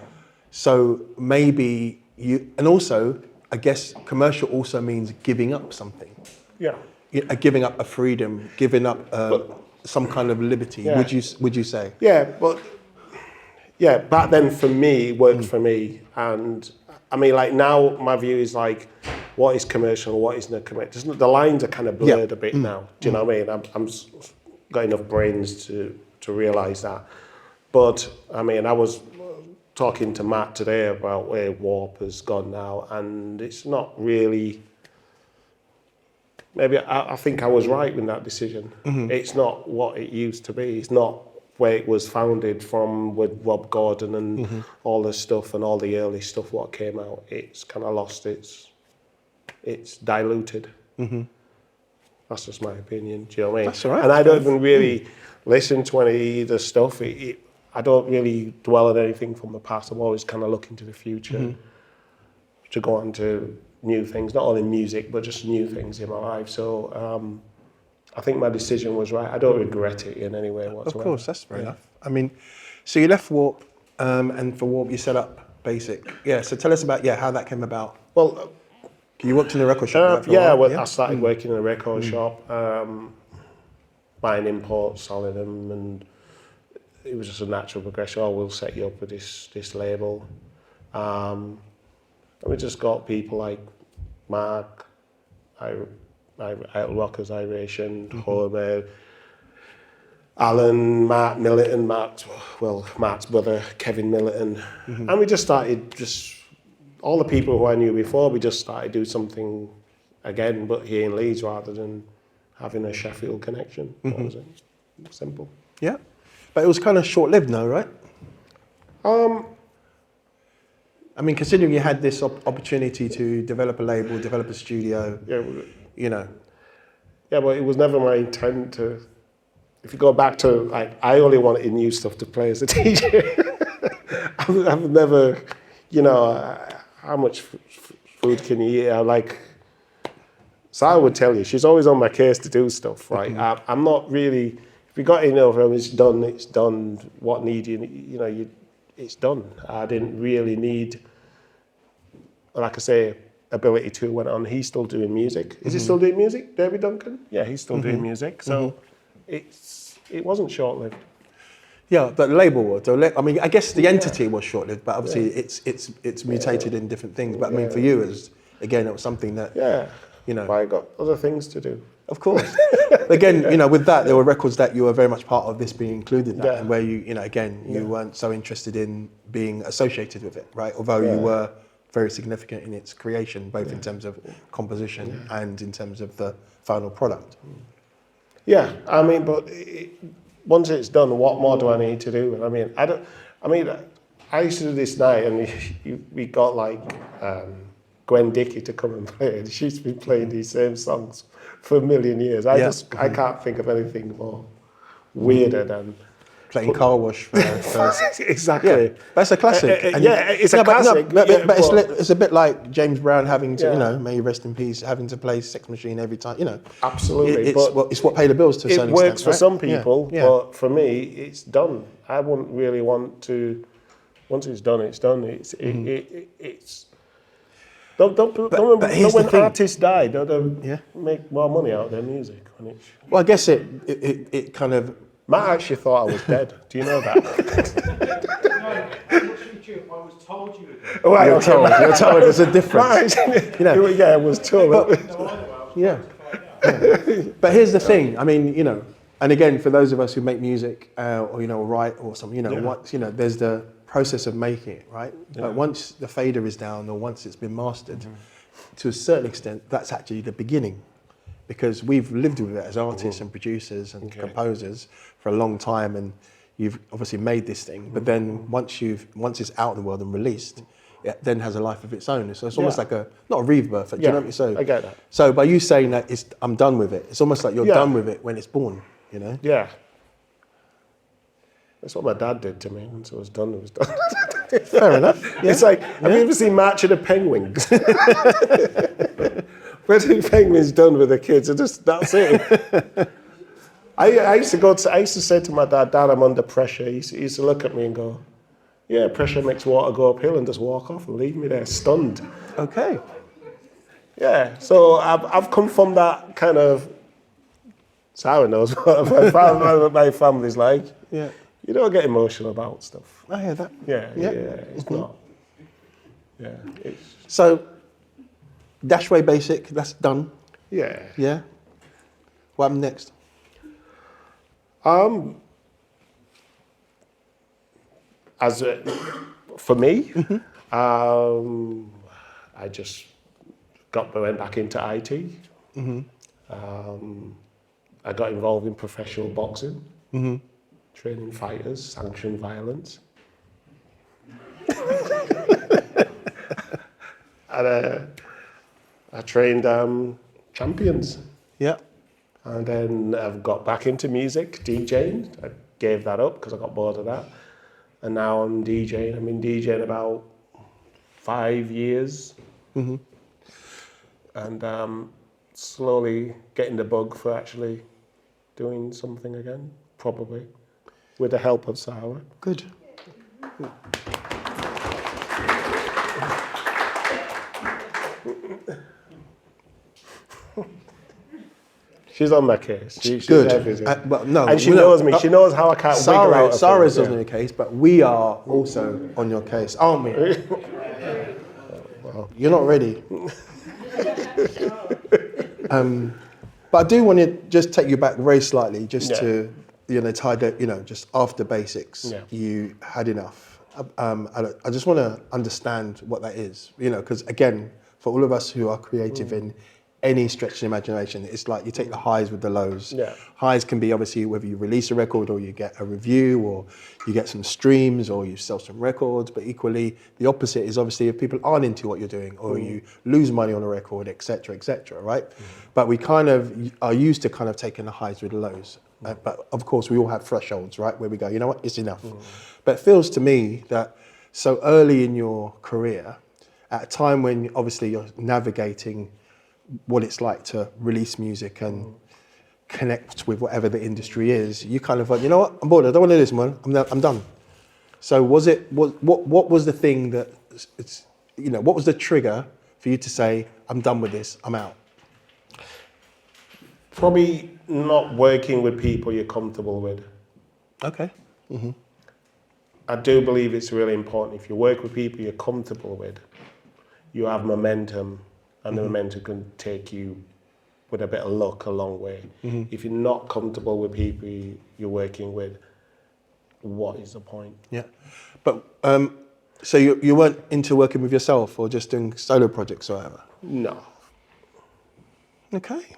S1: So maybe and also I guess commercial also means giving up something. Yeah. Giving up a freedom, giving up some kind of liberty. Yeah. Would you say? Yeah, but back then for me it worked for me, and I mean like now my view is like, what is commercial, what isn't commercial? The lines are kind of blurred a bit now. Do you know what I mean? I'm got enough brains to realise that. But I mean, I was talking to Matt today about where Warp has gone now, and it's not really. Maybe I think I was right in that decision. It's not what it used to be. It's not where it was founded from with Rob Gordon and all the stuff and all the early stuff what came out. It's kind of lost it's diluted. That's just my opinion. Do you know what I mean? That's all right. And I don't even really listen to any of the stuff. I don't really dwell on anything from the past. I'm always kind of looking to the future to go on to new things, not only music, but just new things in my life. So I think my decision was right. I don't regret it in any way whatsoever. Of course, that's fair enough. I mean, so you left Warp, and for Warp you set up Basic. Yeah, so tell us about how that came about. Well, you worked in a record shop. I started working in a record shop, buying imports, selling them, and it was just a natural progression. Oh, we'll set you up with this label. And we just got people like Mark, Rockers Irish, and Homer, Alan, Mark Milliton, Mark's brother, Kevin Milliton. And we just started all the people who I knew before, we just started doing something again, but here in Leeds rather than having a Sheffield connection. That was it. Simple. Yeah. But it was kind of short-lived now, right? I mean, considering you had this opportunity to develop a label, develop a studio, Yeah, but it was never my intent to. If you go back to, like, I only wanted new stuff to play as a DJ. I've never, how much food can you eat? Sarah would tell you, she's always on my case to do stuff, right? I'm not really, if you got it's done, it's done. What need you, it's done. I didn't really need, like I say, ability to went on. He's still doing music. Is he still doing music, David Duncan? Yeah, he's still doing music. So it wasn't short-lived. Yeah, but the label was. I mean, I guess the entity was short-lived, but obviously it's mutated in different things. But I mean, for you, it was something that I got other things to do. Of course. Again, with that, there were records that you were very much part of this being included in that, and where you weren't so interested in being associated with it, right? Although you were very significant in its creation, both in terms of composition and in terms of the final product. Yeah, I mean, but once it's done, what more do I need to do? I mean, I used to do this night, and we got like Gwen Dickey to come and play, and she's been playing these same songs for a million years. I can't think of anything more weirder than playing car wash for
S2: exactly.
S1: yeah, that's a classic. And
S2: it's a classic.
S1: But it's a bit like James Brown having to,
S2: Yeah.
S1: may he rest in peace, having to play Sex Machine every time.
S2: Absolutely.
S1: It's what paid the bills to a certain
S2: It
S1: extent.
S2: works for
S1: right?
S2: some people,
S1: Yeah.
S2: but for me, it's done. I wouldn't really want to. Once it's done, it's done. It's. Don't
S1: here's the
S2: when
S1: thing.
S2: artists die, don't
S1: Yeah.
S2: make more money out of their music.
S1: Well, I guess it kind of.
S2: Matt actually thought I was dead. Do you know that?
S3: No, I was told you were dead.
S2: Oh, right,
S1: You're
S2: okay.
S1: told there's a difference.
S2: Yeah, I was told.
S1: Yeah. But here's the thing. I mean, and again, for those of us who make music or write or something, there's the process of making it, right?
S2: Yeah.
S1: But once the fader is down or once it's been mastered, to a certain extent, that's actually the beginning, because we've lived with it as artists and producers and composers for a long time, and you've obviously made this thing. But then once it's out in the world and released, it then has a life of its own. So it's almost like not a rebirth. Do you know what I mean? So
S2: I get that.
S1: So by you saying that I'm done with it, it's almost like you're done with it when it's born.
S2: Yeah. That's what my dad did to me. Once it was done, it was done.
S1: Fair enough. Yeah.
S2: It's like, have you ever seen March of the Penguins? When the Penguins done with the kids, that's it. I used to say to my dad, I'm under pressure. He used to look at me and go, yeah, pressure makes water go uphill, and just walk off and leave me there stunned.
S1: Okay.
S2: Yeah, so I've come from that kind of. Sarah knows what my family's like.
S1: Yeah.
S2: You don't get emotional about stuff.
S1: I hear that.
S2: Yeah, it's not. Yeah, it's.
S1: So, Dashway Basic, that's done.
S2: Yeah.
S1: Yeah. What happened next?
S2: For me, I just went back into IT. I got involved in professional boxing, training fighters, sanctioned violence. And I trained champions.
S1: Yeah.
S2: And then I've got back into music, DJing. I gave that up because I got bored of that. And now I'm DJing. I've been DJing about 5 years. And slowly getting the bug for actually doing something again, probably, with the help of Sarah.
S1: Good.
S2: She's on my case. She's
S1: Good.
S2: everything.
S1: But no,
S2: and she knows me. She knows how I can't wiggle out of
S1: Sarah's
S2: things,
S1: on your case, but we are also on your case, aren't we? You're not ready. But I do want to just take you back very slightly, just to tie that, just after basics, you had enough. I just want to understand what that is, because again, for all of us who are creative in any stretch of imagination, it's like you take the highs with the lows.
S2: Yeah.
S1: Highs can be obviously whether you release a record or you get a review or you get some streams or you sell some records, but equally the opposite is obviously if people aren't into what you're doing or you lose money on a record, et cetera, right? But we kind of are used to kind of taking the highs with the lows. But of course we all have thresholds, right? Where we go, you know what, it's enough. But it feels to me that so early in your career, at a time when obviously you're navigating what it's like to release music and connect with whatever the industry is, you kind of like, you know what, I'm bored, I don't want to do this, man, I'm done. So what was the thing that, what was the trigger for you to say, I'm done with this, I'm out?
S2: Probably not working with people you're comfortable with.
S1: Okay.
S2: I do believe it's really important. If you work with people you're comfortable with, you have momentum, and the momentum can take you, with a bit of luck, a long way. If you're not comfortable with people you're working with, what is the point?
S1: Yeah. But, so you weren't into working with yourself or just doing solo projects or whatever?
S2: No.
S1: Okay.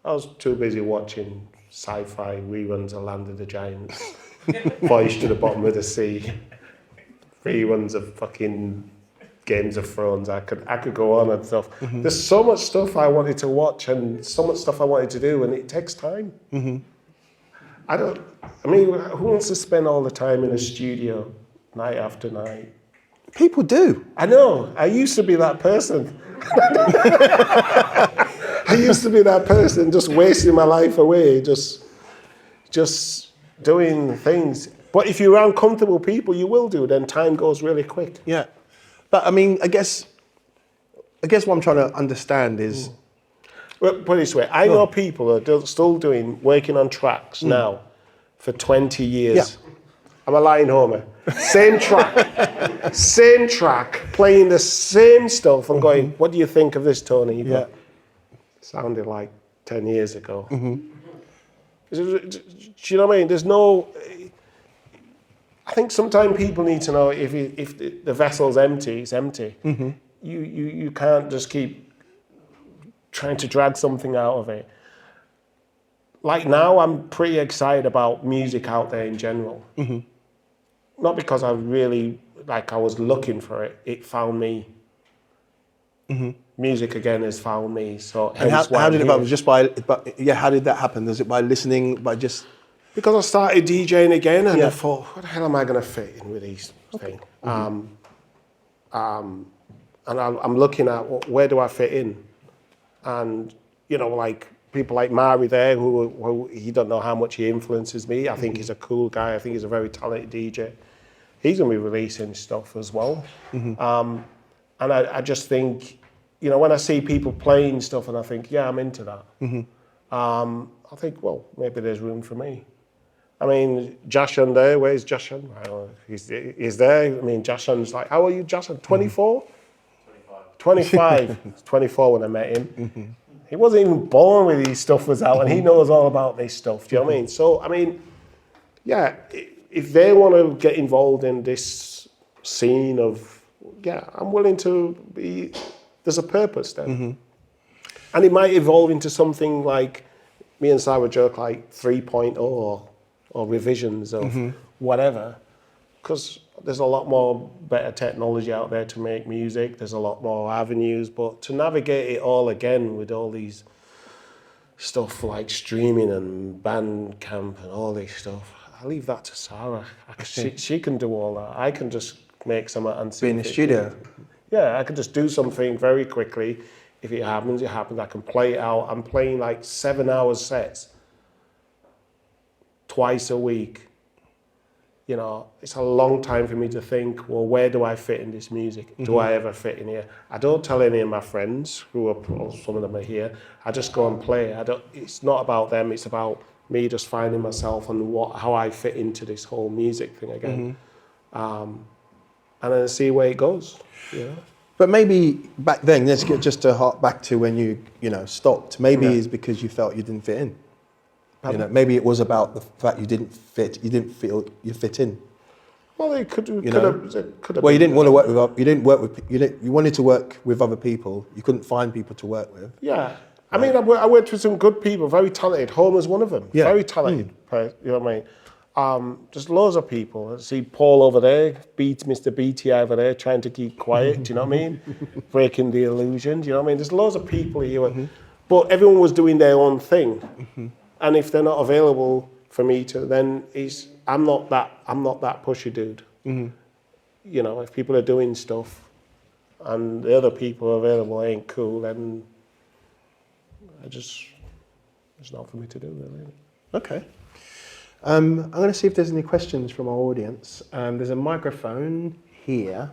S2: I was too busy watching sci-fi reruns of Land of the Giants, Voyage to the Bottom of the Sea, reruns of fucking Games of Thrones. I could go on and stuff. There's so much stuff I wanted to watch and so much stuff I wanted to do, and it takes time. I mean, who wants to spend all the time in a studio night after night?
S1: People do.
S2: I know. I used to be that person. I used to be that person, just wasting my life away, just doing things. But if you're around comfortable people, you will do. Then time goes really quick.
S1: Yeah. But I mean, I guess what I'm trying to understand is.
S2: Well, put it this way, I know people who are still working on tracks now for 20 years.
S1: Yeah.
S2: I'm a lying homer. Same track, playing the same stuff and going, what do you think of this, Tony? You go, sounded like 10 years ago. Do you know what I mean? There's no... I think sometimes people need to know if the vessel's empty, it's empty. You can't just keep trying to drag something out of it. Like now, I'm pretty excited about music out there in general. Not because I really, I was looking for it. It found me. Music again has found me. So
S1: And how did it happen? Just by how did that happen? Was it by listening, by just...
S2: Because I started DJing again and I thought, what the hell am I going to fit in with these things? And I'm looking at where do I fit in? And, like people like Mari there, who he don't know how much he influences me. I think he's a cool guy. I think he's a very talented DJ. He's going to be releasing stuff as well. And I just think, when I see people playing stuff and I think, yeah, I'm into that. I think, well, maybe there's room for me. I mean, Jashan there, where's Jashan? I don't know. He's there. I mean, Jashan's like, how old are you, Jashan? 24? 25. 24 when I met him. He wasn't even born when his stuff was out, and he knows all about this stuff. Do you know what I mean? So, I mean, yeah, if they want to get involved in this scene of, I'm willing to be, there's a purpose then. And it might evolve into something like, me and Sarah joke, like 3.0 or revisions of whatever, because there's a lot more better technology out there to make music. There's a lot more avenues, but to navigate it all again with all these stuff like streaming and Bandcamp and all this stuff, I leave that to Sarah. She can do all that. I can just make some and see.
S1: Be in the studio.
S2: Yeah, I can just do something very quickly. If it happens, it happens. I can play it out. I'm playing like 7-hour sets twice a week. It's a long time for me to think, well, where do I fit in this music? Do I ever fit in here? I don't tell any of my friends, some of them are here. I just go and play. It's not about them. It's about me just finding myself and how I fit into this whole music thing again. And then see where it goes.
S1: But maybe back then, let's get just to hark back to when you stopped. Maybe it's because you felt you didn't fit in. Maybe it was about the fact you didn't feel you fit in.
S2: Well, it could have.
S1: Well, you didn't want to work with. You wanted to work with other people. You couldn't find people to work with.
S2: Yeah, I mean, I worked with some good people, very talented. Homer's one of them. Yeah. Very talented. You know what I mean? Just loads of people. I see Paul over there, Mr. BT over there, trying to keep quiet. Do you know what I mean? Breaking the illusion. Do you know what I mean? There's loads of people here, but everyone was doing their own thing. And if they're not available for me to, then I'm not that pushy dude. If people are doing stuff and the other people available ain't cool, then it's not for me to do, really.
S1: Okay. I'm going to see if there's any questions from our audience. There's a microphone here.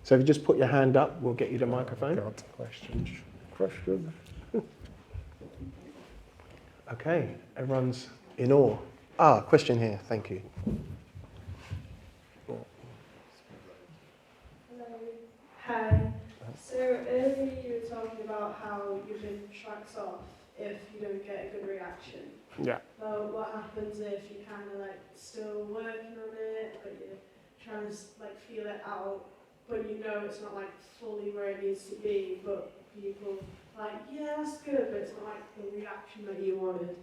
S1: So if you just put your hand up, we'll get you the microphone.
S2: God, questions.
S1: Okay, everyone's in awe. Question here, thank you.
S4: Hello. Hi. So earlier you were talking about how you can tracks off if you don't get a good reaction.
S2: Yeah.
S4: But what happens if you kind of still working on it, but you're trying to feel it out, but it's not fully where it needs to be, but people yeah, that's good, but it's not the reaction that you wanted.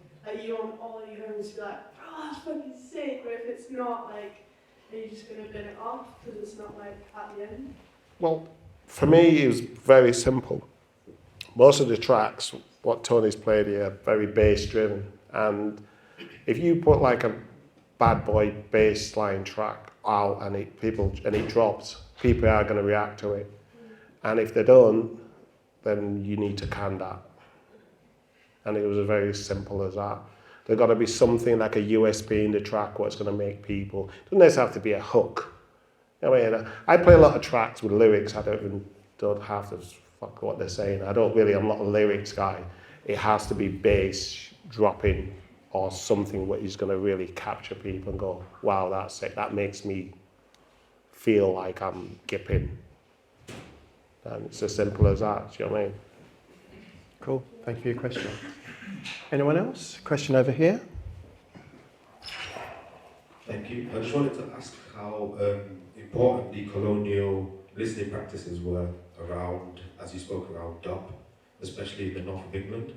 S4: You want all your homies to be oh, that's fucking sick, but if it's not, are you just going to bin it off because it's not at the end?
S2: Well, for me, it was very simple. Most of the tracks, what Tony's played here, are very bass driven, and if you put like a bad boy bass line track out and it drops, people are going to react to it. And if they don't, then you need to can that. And it was very simple as that. There's got to be something like a USP in the track what's going to make people, it doesn't necessarily have to be a hook. I mean, I play a lot of tracks with lyrics, I don't have to fuck what they're saying. I'm not a lyrics guy. It has to be bass dropping or something what is going to really capture people and go, wow, that's it. That makes me feel like I'm gipping. And it's as simple as that, do you know what I mean?
S1: Cool. Thank you for your question. Anyone else? Question over here.
S5: Thank you. I just wanted to ask how important the colonial listening practices were around, as you spoke, around dub, especially in the north of England.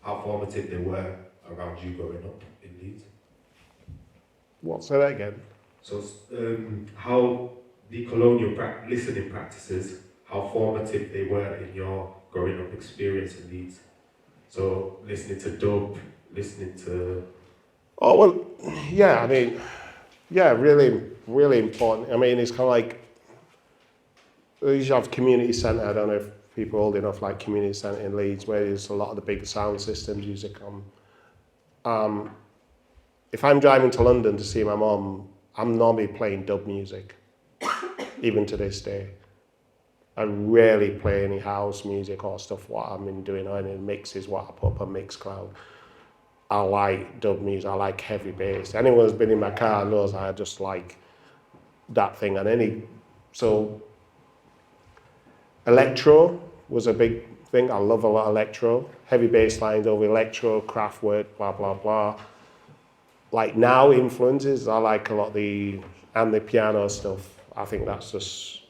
S5: How formative they were around you growing up in Leeds.
S2: What? Say that again.
S5: So, how the colonial listening practices, how formative they were in your growing up experience in Leeds. So, listening to dub, listening to...
S2: Oh, well, yeah, I mean, yeah, really, really important. I mean, it's kind of like, we used to have community centre, I don't know if people are old enough, like community centre in Leeds, where there's a lot of the big sound systems used to come. If I'm driving to London to see my mum, I'm normally playing dub music, even to this day. I rarely play any house music or stuff what I've been doing, or any mixes what I put up on Mixcloud. I like dub music, I like heavy bass. Anyone who's been in my car knows I just like that thing. So electro was a big thing. I love a lot of electro. Heavy bass lines over electro, Craftwork, blah, blah, blah. Like now influences, I like a lot of the piano stuff. I think that's just,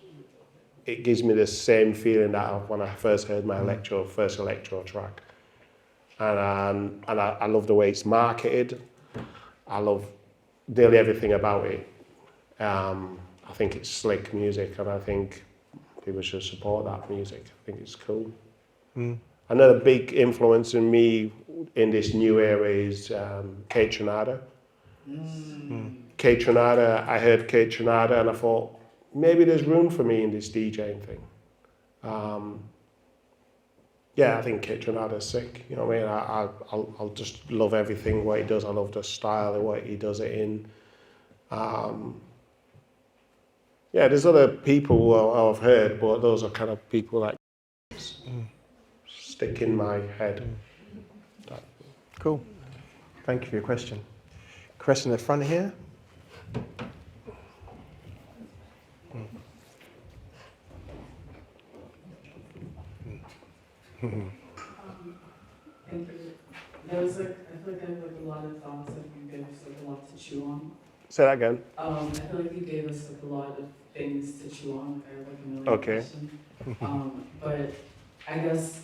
S2: it gives me the same feeling that when I first heard my first electro track. And I love the way it's marketed. I love nearly everything about it. I think it's slick music, and I think people should support that music. I think it's cool. Another big influence in me in this new era is Kate Trinada. Kate Trinada, I heard Kate Trinada and I thought, maybe there's room for me in this DJing thing. Yeah, I think Kate Trinada's sick. You know what I mean? I'll just love everything what he does. I love the style of what he does it in. Yeah, there's other people who I've heard, but those are kind of people that stick in my head.
S1: Cool. Thank you for your question. Question at the front here.
S6: Thank you. There was like, I feel like I have like a lot of thoughts that you gave us like a lot to chew on.
S2: Say that again.
S6: I feel like you gave us like a lot of things to chew on. I have like a million
S2: Okay.
S6: questions. But I guess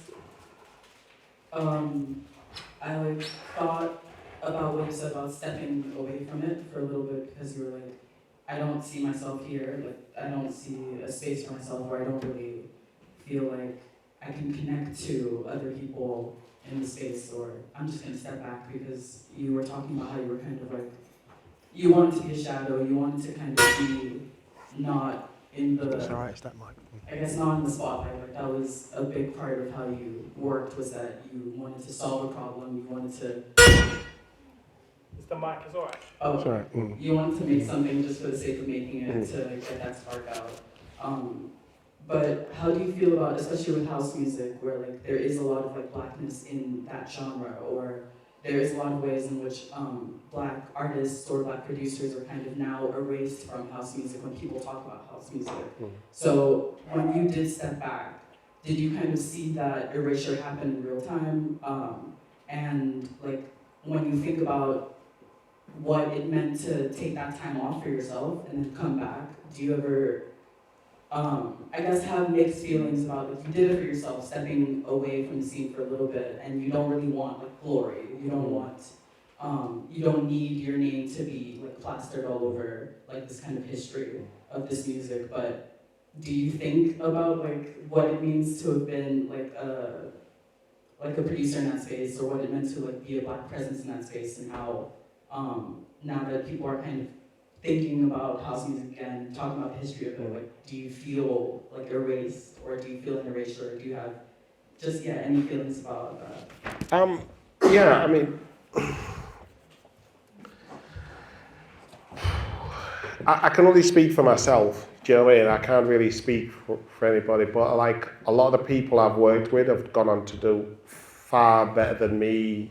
S6: I like thought about what you said about stepping away from it for a little bit, because you were like, I don't see myself here. Like I don't see a space for myself where I don't really feel like I can connect to other people in the space, or I'm just gonna step back, because you were talking about how you were kind of like, you wanted to be a shadow, you wanted to kind of be not in the,
S1: That's all right, it's that mic.
S6: I guess not in the spotlight. Like that was a big part of how you worked, was that you wanted to solve a problem, you wanted to...
S3: Is the mic is alright?
S6: Oh,
S1: Sorry.
S6: you wanted to make something just for the sake of making it, to get that spark out. But how do you feel about, especially with house music, where like there is a lot of like blackness in that genre, or there is a lot of ways in which black artists or black producers are kind of now erased from house music when people talk about house music. So when you did step back, did you kind of see that erasure happen in real time? And like when you think about what it meant to take that time off for yourself and then come back, do you ever I guess have mixed feelings about, like, you did it for yourself, stepping away from the scene for a little bit, and you don't really want like glory. You don't want, you don't need your name to be like plastered all over like this kind of history of this music. But do you think about like what it means to have been like a producer in that space, or what it meant to like be a black presence in that space, and how now that people are kind of thinking about house music again, talking about the history of it, like, do you feel like erased, or do you feel an erasure, or do you have just, any feelings about that?
S2: Yeah, I mean, I can only speak for myself. Do you know what I mean? I can't really speak for anybody, but like a lot of the people I've worked with have gone on to do far better than me.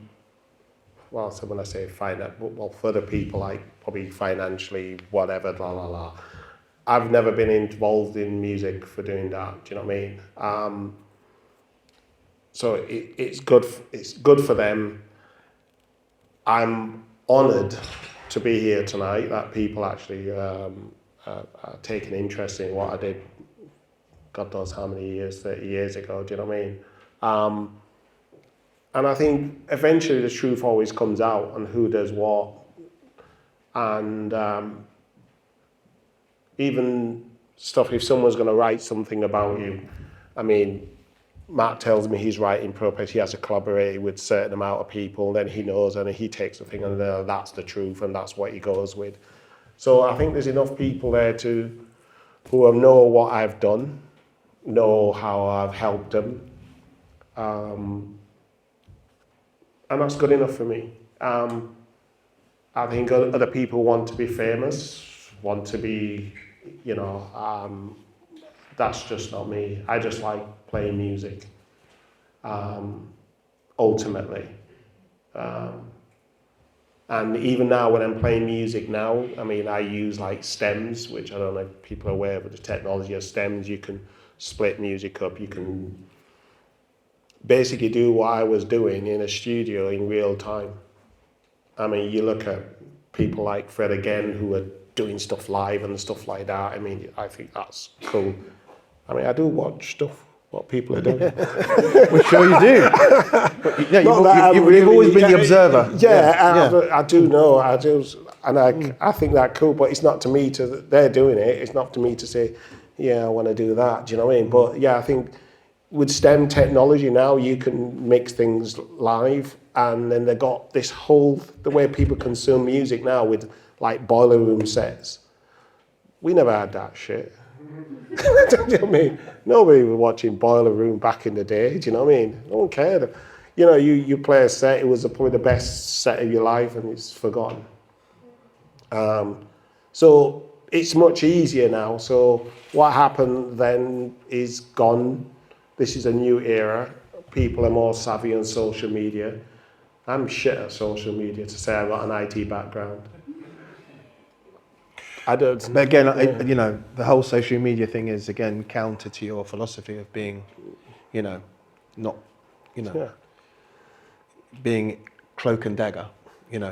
S2: Well, so when I say well, for other people, like probably financially, whatever, la la la. I've never been involved in music for doing that. Do you know what I mean? So it's good. It's good for them. I'm honoured to be here tonight. That people actually are taking interest in what I did. God knows how many years, 30 years ago. Do you know what I mean? And I think eventually the truth always comes out on who does what. And even stuff, if someone's going to write something about you, I mean, Matt tells me he's writing purpose, he has to collaborate with a certain amount of people, then he knows and he takes the thing and that's the truth and that's what he goes with. So I think there's enough people there who know what I've done, know how I've helped them. And that's good enough for me. I think other people want to be famous, want to be, that's just not me. I just like playing music, ultimately. And even now when I'm playing music now, I mean, I use like stems, which I don't know if people are aware of the technology of stems. You can split music up, you can basically do what I was doing in a studio in real time. I mean, you look at people like Fred again who are doing stuff live and stuff like that. I mean, I think that's cool. I mean, I do watch stuff, what people are doing.
S1: We're sure you do. But, yeah, you've always been the observer.
S2: I do know, and I think that's cool, but it's not to me they're doing it, it's not to me to say, yeah, I want to do that, do you know what I mean? But yeah, I think with STEM technology now, you can mix things live, and then they got this whole, the way people consume music now with like boiler room sets. We never had that shit. Do you know what I mean? Nobody was watching Boiler Room back in the day, do you know what I mean? No one cared. You know, you play a set, it was probably the best set of your life and it's forgotten. So it's much easier now. So what happened then is gone. This is a new era. People are more savvy on social media. I'm shit at social media to say I've got an IT background. I don't.
S1: But again, the whole social media thing is again counter to your philosophy of being, being cloak and dagger.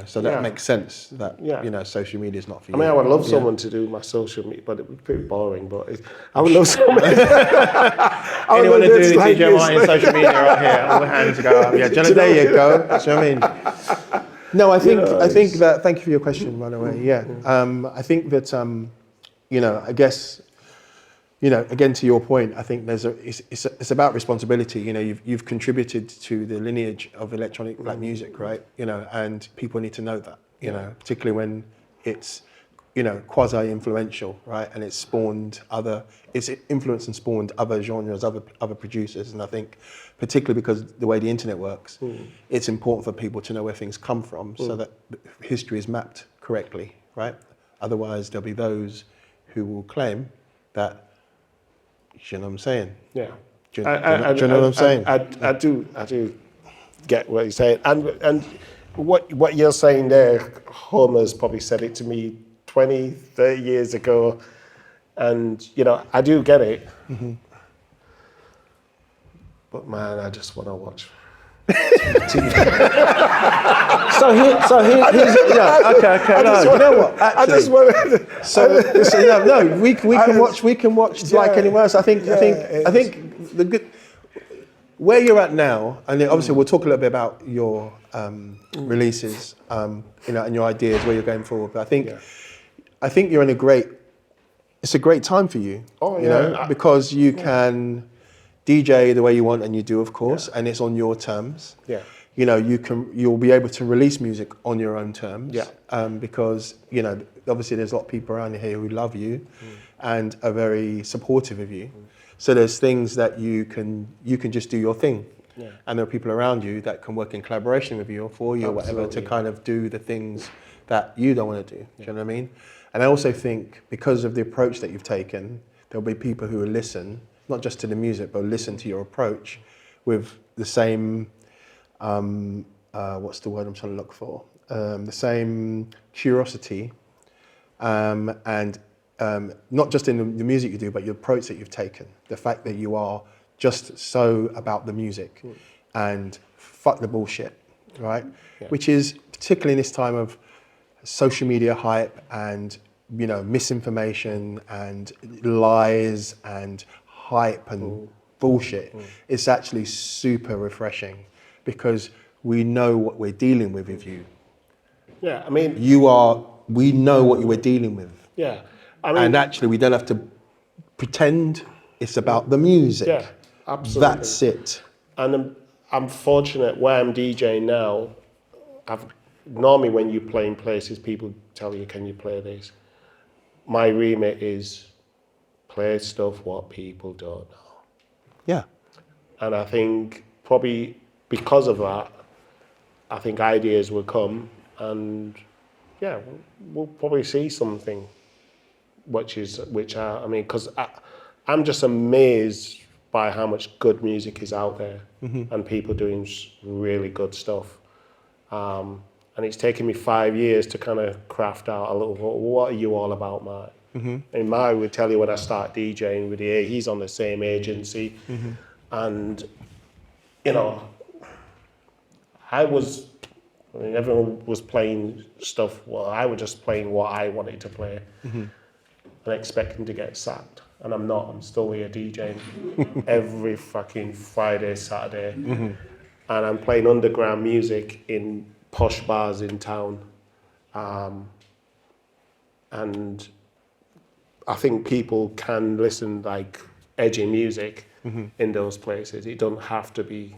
S1: So that makes sense that social media is not for you.
S2: I mean, I would love someone to do my social media, but it would be pretty boring. But I would love someone.
S1: Anyone to do DJ Martin social media right here? All the hands go up. Yeah, Jenna, there you go. That's what I mean. No, I think that. Thank you for your question, by the way. Yeah, I think that I guess, again to your point, I think it's about responsibility. You've contributed to the lineage of electronic black music, right? And people need to know that. Particularly when it's quasi-influential, right? And it's influenced and spawned other genres, other producers. And I think, particularly because the way the internet works, it's important for people to know where things come from so that history is mapped correctly, right? Otherwise, there'll be those who will claim that, you know what I'm saying?
S2: Yeah.
S1: Do you know what I'm saying?
S2: I do get what you're saying. And what you're saying there, Homer's probably said it to me 20, 30 years ago, and I do get it. Mm-hmm. But man, I just want to watch TV.
S1: So here's okay. No, you know what? Actually,
S2: I just want to.
S1: We can watch like anywhere else. I think the good where you're at now, and then obviously we'll talk a little bit about your releases, and your ideas where you're going forward. But I think you're in it's a great time for you, because you can DJ the way you want, and you do, of course, and it's on your terms.
S2: Yeah.
S1: you'll be able to release music on your own terms.
S2: Yeah.
S1: Because obviously there's a lot of people around here who love you and are very supportive of you. So there's things that you can just do your thing.
S2: Yeah.
S1: And there are people around you that can work in collaboration with you or for you or whatever to kind of do the things that you don't want to do. Do you know what I mean? And I also think because of the approach that you've taken, there'll be people who will listen, not just to the music, but listen to your approach with the same, what's the word I'm trying to look for? The same curiosity and not just in the music you do, but your approach that you've taken. The fact that you are just so about the music and fuck the bullshit, right?
S2: Yeah.
S1: Which is particularly in this time of social media hype and misinformation and lies and hype and bullshit. It's actually super refreshing because we know what we're dealing with you.
S2: Yeah, I mean,
S1: We know what you were dealing with.
S2: yeah, I mean,
S1: And actually we don't have to pretend it's about the music.
S2: yeah, absolutely.
S1: That's it.
S2: And I'm fortunate where I'm DJing now. Normally when you play in places, people tell you, can you play this? My remit is play stuff what people don't know.
S1: Yeah.
S2: And I think probably because of that, I think ideas will come and yeah, we'll probably see something because I'm just amazed by how much good music is out there and people doing really good stuff. And it's taken me 5 years to kind of craft out a little, what are you all about, Mark? And Mark would tell you when I start DJing with he's on the same agency. And, everyone was playing stuff, I was just playing what I wanted to play and expecting to get sacked. And I'm not, I'm still here DJing every fucking Friday, Saturday. And I'm playing underground music in posh bars in town. And I think people can listen like edgy music in those places. It don't have to be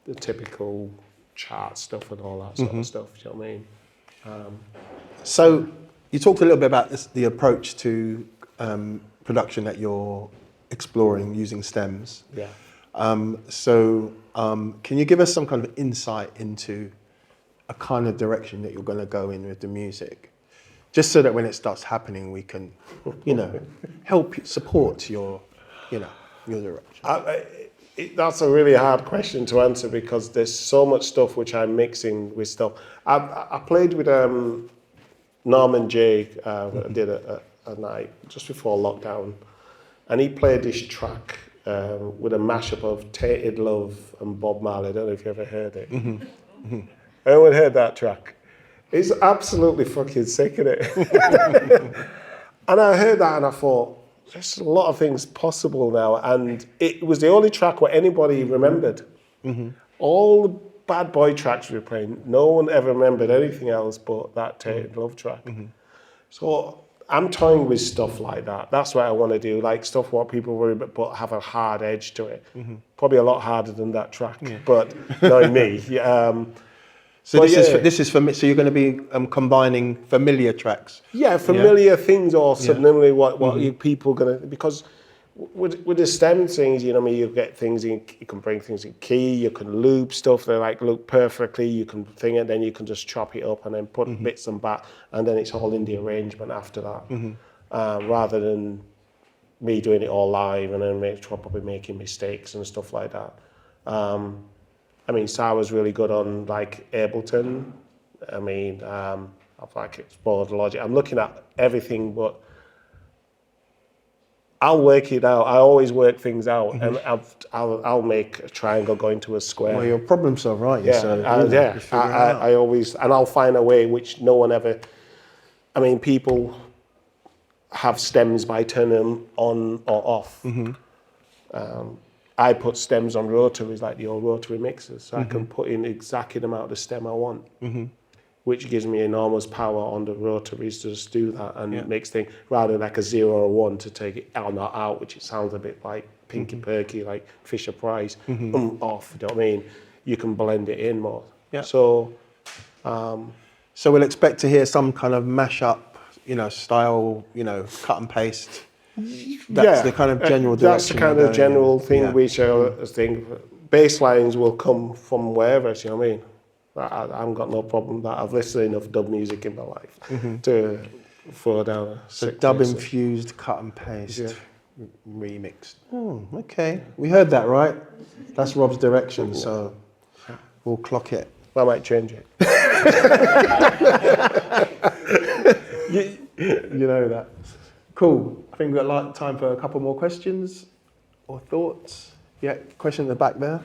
S2: the typical chart stuff and all that sort of stuff, do you know what I mean?
S1: So you talked a little bit about the approach to production that you're exploring using stems.
S2: Yeah.
S1: Can you give us some kind of insight into a kind of direction that you're going to go in with the music? Just so that when it starts happening, we can, help support your direction.
S2: That's a really hard question to answer because there's so much stuff which I'm mixing with stuff. I played with Norman J. I did a night just before lockdown, and he played this track with a mashup of Tainted Love and Bob Marley. I don't know if you ever heard it. Anyone heard that track? It's absolutely fucking sick, isn't it? And I heard that and I thought, there's a lot of things possible now. And it was the only track where anybody remembered. All the bad boy tracks we were playing, no one ever remembered anything else but that Tainted Love track. So I'm toying with stuff like that. That's what I want to do, like stuff what people worry about, but have a hard edge to it. Probably a lot harder than that track, but knowing me.
S1: So this is for. So you're going to be combining familiar tracks.
S2: Yeah, familiar things or subliminally what you people gonna, because with the stem things, you get things in, you can bring things in key, you can loop stuff that like loop perfectly, you can thing it, then you can just chop it up and then put bits and back, and then it's all in the arrangement after that, rather than me doing it all live and then probably making mistakes and stuff like that. Sarah's really good on like Ableton. I've like explored Logic. I'm looking at everything, but I'll work it out. I always work things out, and I'll make a triangle go into a square.
S1: Well, you're a problem solver, aren't you?
S2: Yeah, I always, and I'll find a way which no one ever. People have stems by turning them on or off. I put stems on rotaries, like the old rotary mixers, so I can put in exactly the amount of stem I want, which gives me enormous power on the rotaries to just do that and makes things, rather than like a 0 or 1 to take it out, not out, which it sounds a bit like Pinky Perky, like Fisher Price, off, you know what I mean? you can blend it in more.
S1: Yeah.
S2: So,
S1: So we'll expect to hear some kind of mashup, style, cut and paste. That's the kind of general direction.
S2: That's the kind of general thing
S1: Yeah.
S2: which I think bass lines will come from wherever, you know what I mean? I haven't got no problem with that. I've listened to enough dub music in my life to throw down a
S1: So
S2: sick
S1: dub
S2: bass.
S1: infused, cut and paste,
S2: Yeah.
S1: remixed. Oh, okay. We heard that, right? That's Rob's direction, so we'll clock it.
S2: I might change it.
S1: You know that. Cool. I think we've got time for a couple more questions or thoughts. Yeah, question at the back there.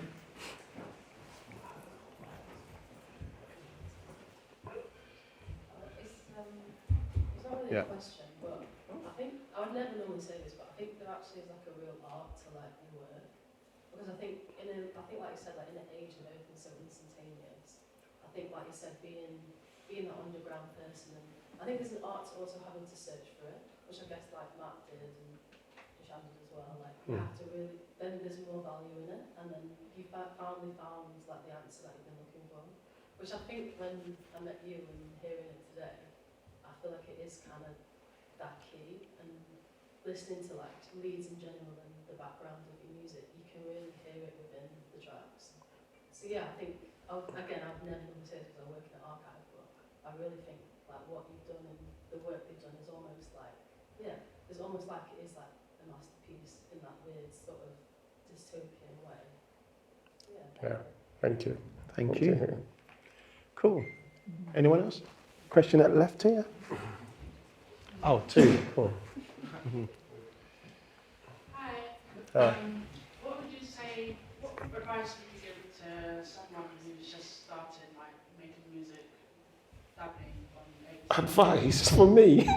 S7: It's not really
S1: Yeah.
S7: a question, but I think I would never normally say this, but I think there actually is like a real art to like your work, because I think like you said, like in an age of everything so instantaneous, I think like you said, being that underground person, and I think there's an art to also having to search for it, which I guess like Matt did and Shan did as well. Like you have to really, then there's more value in it, and then you finally found like the answer that you've been looking for, which I think when I met you and hearing it today, I feel like it is kind of that key, and listening to like Leeds in general and the background of your music, you can really hear it within the tracks. So yeah, I think, again, I've never done this because I work in an archive, but I really think like what you've done and the work you've done is almost like, it's almost like it is like a masterpiece in that weird sort of dystopian way. Yeah.
S2: Thank you.
S1: Thank you. Cool. Anyone else? Question at the left here? Oh, two. Cool.
S3: Hi. What would you say, what advice would you give to someone who's just started like making music, dabbling on
S2: Advice for me?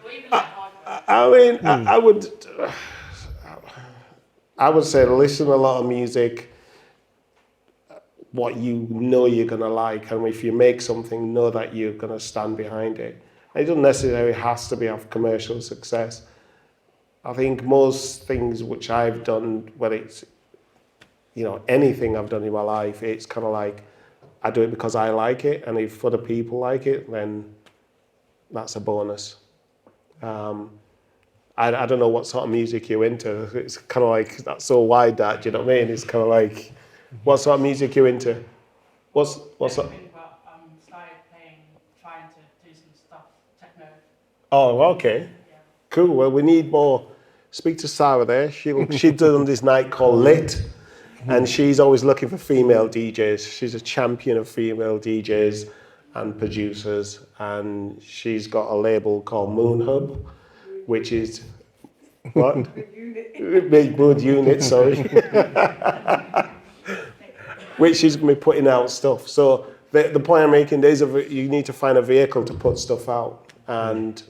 S3: or even like hardware?
S2: I mean, I would say listen to a lot of music, what you know you're going to like, and if you make something, know that you're going to stand behind it. It doesn't necessarily have to be of commercial success. I think most things which I've done, whether it's anything I've done in my life, it's kind of like I do it because I like it, and if other people like it, then that's a bonus. I don't know what sort of music you're into. It's kind of like, that's so wide that, do you know what I mean? It's kind of like, what sort of music you're into? What's that?
S3: Everything, but started trying to do some stuff, techno.
S2: Oh, okay.
S3: Yeah.
S2: Cool. Well, we need more. Speak to Sarah there. She's done this night called Lit, and she's always looking for female DJs. She's a champion of female DJs and producers, and she's got a label called Moon Hub, which is what? Big Mood Unit, sorry. Which is going to be putting out stuff. So the point I'm making is you need to find a vehicle to put stuff out, and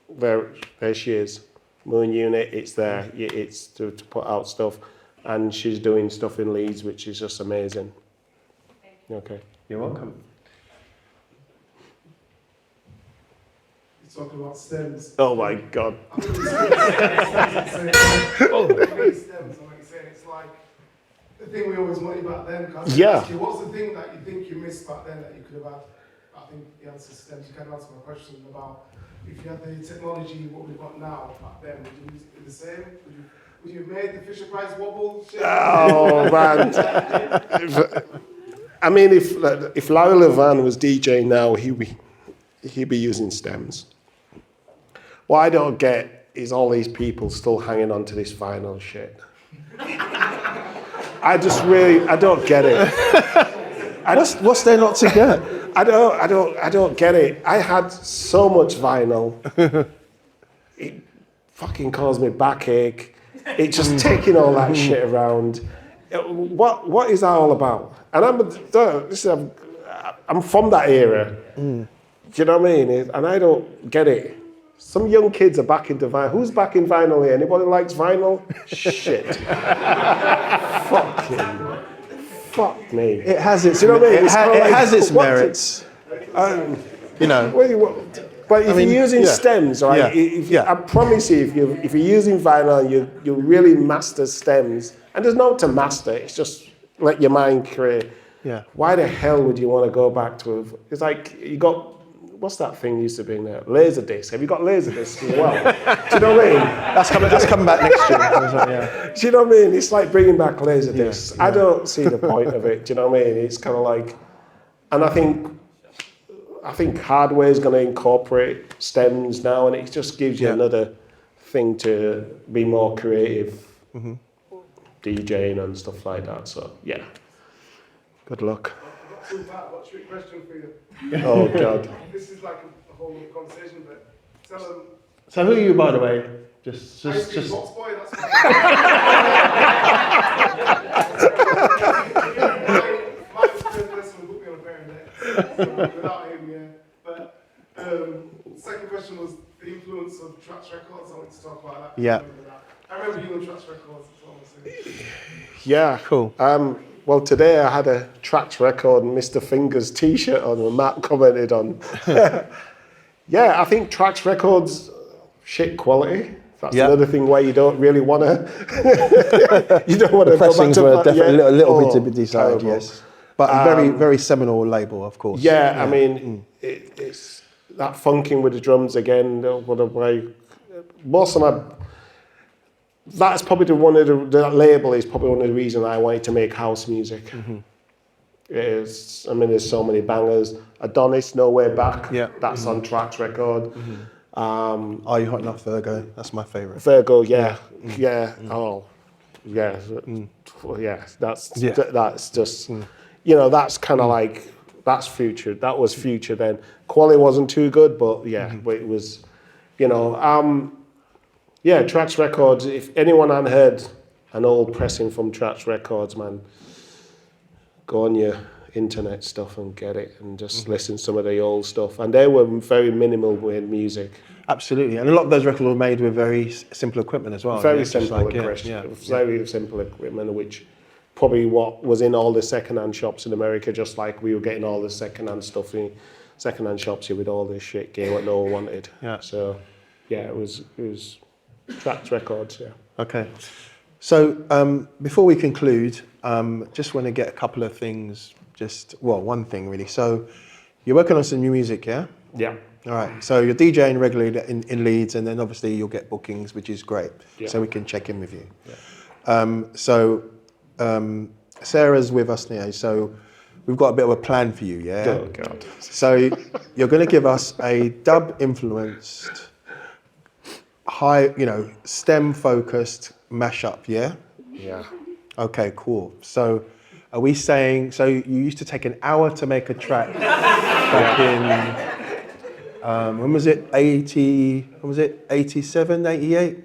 S2: there she is. Moon Unit, it's there. It's to put out stuff, and she's doing stuff in Leeds, which is just amazing. Okay.
S1: You're welcome.
S8: You're talking about stems.
S2: Oh my God.
S8: It's like the thing we always wanted back then.
S2: Yeah.
S8: What's the thing that you think you missed back then that you could have had? I think the answer is stems. You kind of answer my question about if you had the technology, what we've got now back then, would you use it the same? Would you have made the Fisher Price wobble?
S2: Oh man. I mean, if Larry Levan was DJing now, he'd be using stems. What I don't get is all these people still hanging on to this vinyl shit. I don't get it.
S1: What's there not to get?
S2: I don't get it. I had so much vinyl. It fucking caused me backache. It's just taking all that shit around. What is that all about? And I'm from that era. Do you know what I mean? And I don't get it. Some young kids are back into vinyl. Who's back in vinyl here? Anybody likes vinyl? Shit. Fuck me.
S1: It has its,
S2: Do you know what I mean?
S1: it has its merits.
S2: What do you want? But if
S1: I mean,
S2: you're using
S1: yeah.
S2: stems, right?
S1: Yeah.
S2: I promise you, if you're using vinyl and you really master stems, and there's no to master, it's just let your mind create.
S1: Yeah.
S2: Why the hell would you want to go back to it? It's like you got, what's that thing used to be in there? Laser disc. Have you got laser discs as well? Do you know what I mean?
S1: That's coming back next year. Yeah.
S2: Do you know what I mean? It's like bringing back laser
S1: Yeah,
S2: discs.
S1: yeah.
S2: I don't see the point of it. Do you know what I mean? It's kind of like, and I think hardware is going to incorporate stems now, and it just gives you another thing to be more creative, DJing and stuff like that. So yeah, good luck.
S8: I've got a trick question for you.
S2: Oh God.
S8: This is like a whole other conversation, but tell them.
S1: So who are you, by the way? Just.
S8: Box boy, that's fine. Mike was the first person who put me on a pair of necks. Without him, yeah. But second question was the influence of Trax Records. I wanted to talk about that.
S1: Yeah.
S8: I remember you on Trax Records. That's all I'm saying.
S2: Yeah.
S1: Cool.
S2: Well, today I had a Trax Record and Mr. Fingers t-shirt on, and Matt commented on. Yeah, I think Trax Records shit quality. That's another thing where you don't really want to. You don't want to.
S1: The pressings were definitely a little bit to be decided,
S2: terrible.
S1: yes. But very, very seminal label, of course.
S2: Yeah, I mean, it's that funking with the drums again. Most of my. That's probably that label is probably one of the reasons I wanted to make house music. There's so many bangers. Adonis, No Way Back. Yeah. That's on Trax Record.
S1: Are You Hot Enough, Virgo? That's my favourite.
S2: Virgo, yeah. Oh, yeah. Yeah, that's just, that's kind of like, that's future. That was future then. Quality wasn't too good, but but it was, Trax Records, if anyone hadn't heard an old pressing from Trax Records, man, go on your internet stuff and get it and just listen to some of the old stuff. And they were very minimal with music.
S1: Absolutely. And a lot of those records were made with very simple equipment as well.
S2: Very simple equipment. Very simple equipment, which probably what was in all the second-hand shops in America, just like we were getting all the second-hand stuff in second-hand shops here with all this shit gear what no one wanted. Yeah. So, it was Trax Records, yeah.
S1: Okay. So before we conclude, just want to get a couple of things, one thing really. So you're working on some new music, yeah?
S2: Yeah.
S1: All right. So you're DJing regularly in Leeds, and then obviously you'll get bookings, which is great. Yeah. So we can check in with you. Yeah. Sarah's with us now, so we've got a bit of a plan for you, yeah?
S2: Oh, God.
S1: So you're going to give us a dub-influenced, high, STEM-focused mashup, yeah?
S2: Yeah.
S1: Okay, cool. So are we saying, so you used to take an hour to make a track back in, when was it, 87, 88?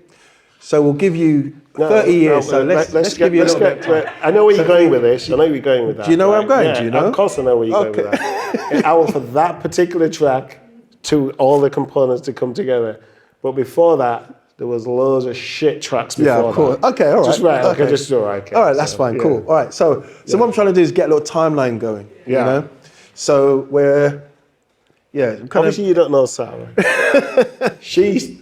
S1: So we'll give you 30 years, so let's give you a little bit.
S2: I know where you're going with this, I know you're going with that.
S1: Do you know where I'm going, do you know?
S2: Of course I know where you're going with that. An hour for that particular track to all the components to come together. But before that, there was loads of shit tracks before that.
S1: Yeah, of course. Okay, all right.
S2: Just right, okay, just all right. Okay.
S1: All right, that's fine, cool. All right, so what I'm trying to do is get a little timeline going, you know? So we're,
S2: obviously you don't know Sarah. She's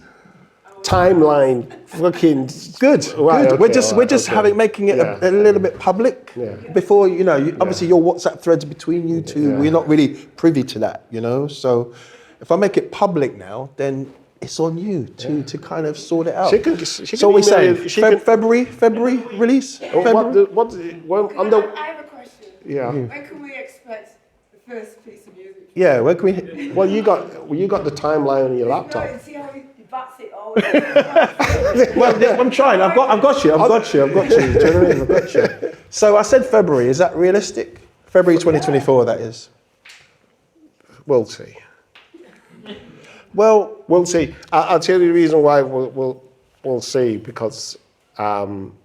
S2: timeline fucking
S1: good.
S2: Right,
S1: good.
S2: Okay,
S1: we're just making it a little bit public.
S2: Yeah.
S1: Before obviously your WhatsApp threads between you two, we're not really privy to that, So if I make it public now, then it's on you to kind of sort it out. So we're saying February release.
S7: I have a question.
S2: Yeah.
S7: When can we expect the first piece of music?
S1: Yeah, where can we?
S2: Well, you got the timeline on your laptop.
S7: No, see how he bats it all.
S1: Well, I'm trying. I've got you. Do you know what I mean? I've got you. So I said February. Is that realistic? February 2024. That is.
S2: We'll see.
S1: Well,
S2: we'll see. I'll tell you the reason why we'll see, because I don't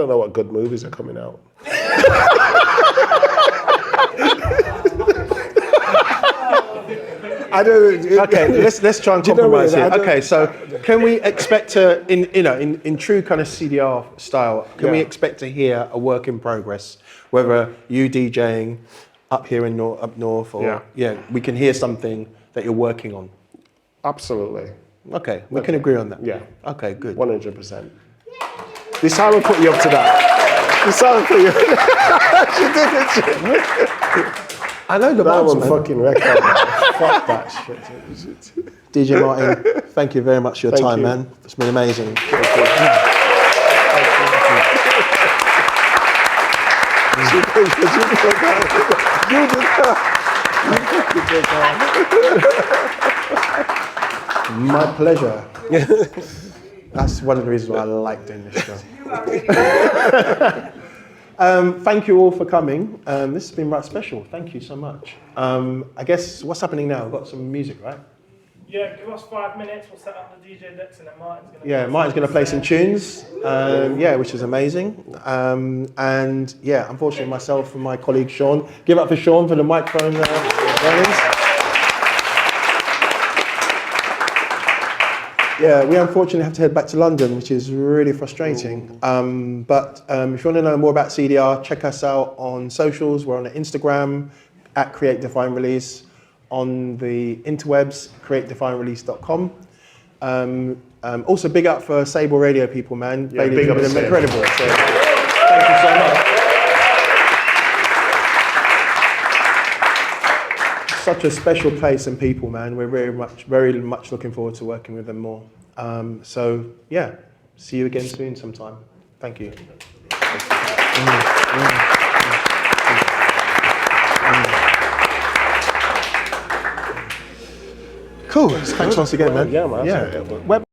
S2: know what good movies are coming out. I don't.
S1: Okay, let's try and compromise here. Okay, so can we expect to, in true kind of CDR style, can we expect to hear a work in progress, whether you DJing up here up north, or we can hear something that you're working on?
S2: Absolutely.
S1: Okay, we can agree on that.
S2: Yeah.
S1: Okay, good.
S2: 100%. This time I put you up to that. This time I put you She did it.
S1: I know the
S2: That
S1: vibes,
S2: one
S1: man.
S2: fucking record. Fuck that shit.
S1: DJ Martin, thank you very much for your
S2: Thank
S1: time,
S2: you.
S1: man. It's been amazing. My pleasure. That's one of the reasons why I like doing this show. Thank you all for coming. This has been right special. Thank you so much. I guess what's happening now? We've got some music, right?
S9: Yeah, give us 5 minutes. We'll set up the DJ decks and then
S1: Martin's going to play some tunes. Which is amazing. And yeah, unfortunately, myself and my colleague Sean. Give up for Sean for the microphone warnings. Yeah, we unfortunately have to head back to London, which is really frustrating. But if you want to know more about CDR, check us out on socials. We're on Instagram at Create Define Release, on the interwebs, createdefinerelease.com. Also, big up for Sable Radio people, man.
S2: Yeah,
S1: Bailey's
S2: big up
S1: been
S2: to
S1: incredible. So, thank you so much. Such a special place and people, man. We're very much looking forward to working with them more. So yeah, see you again soon sometime. Thank you. Cool. Thanks once again, man.
S2: Yeah, man.
S1: Yeah.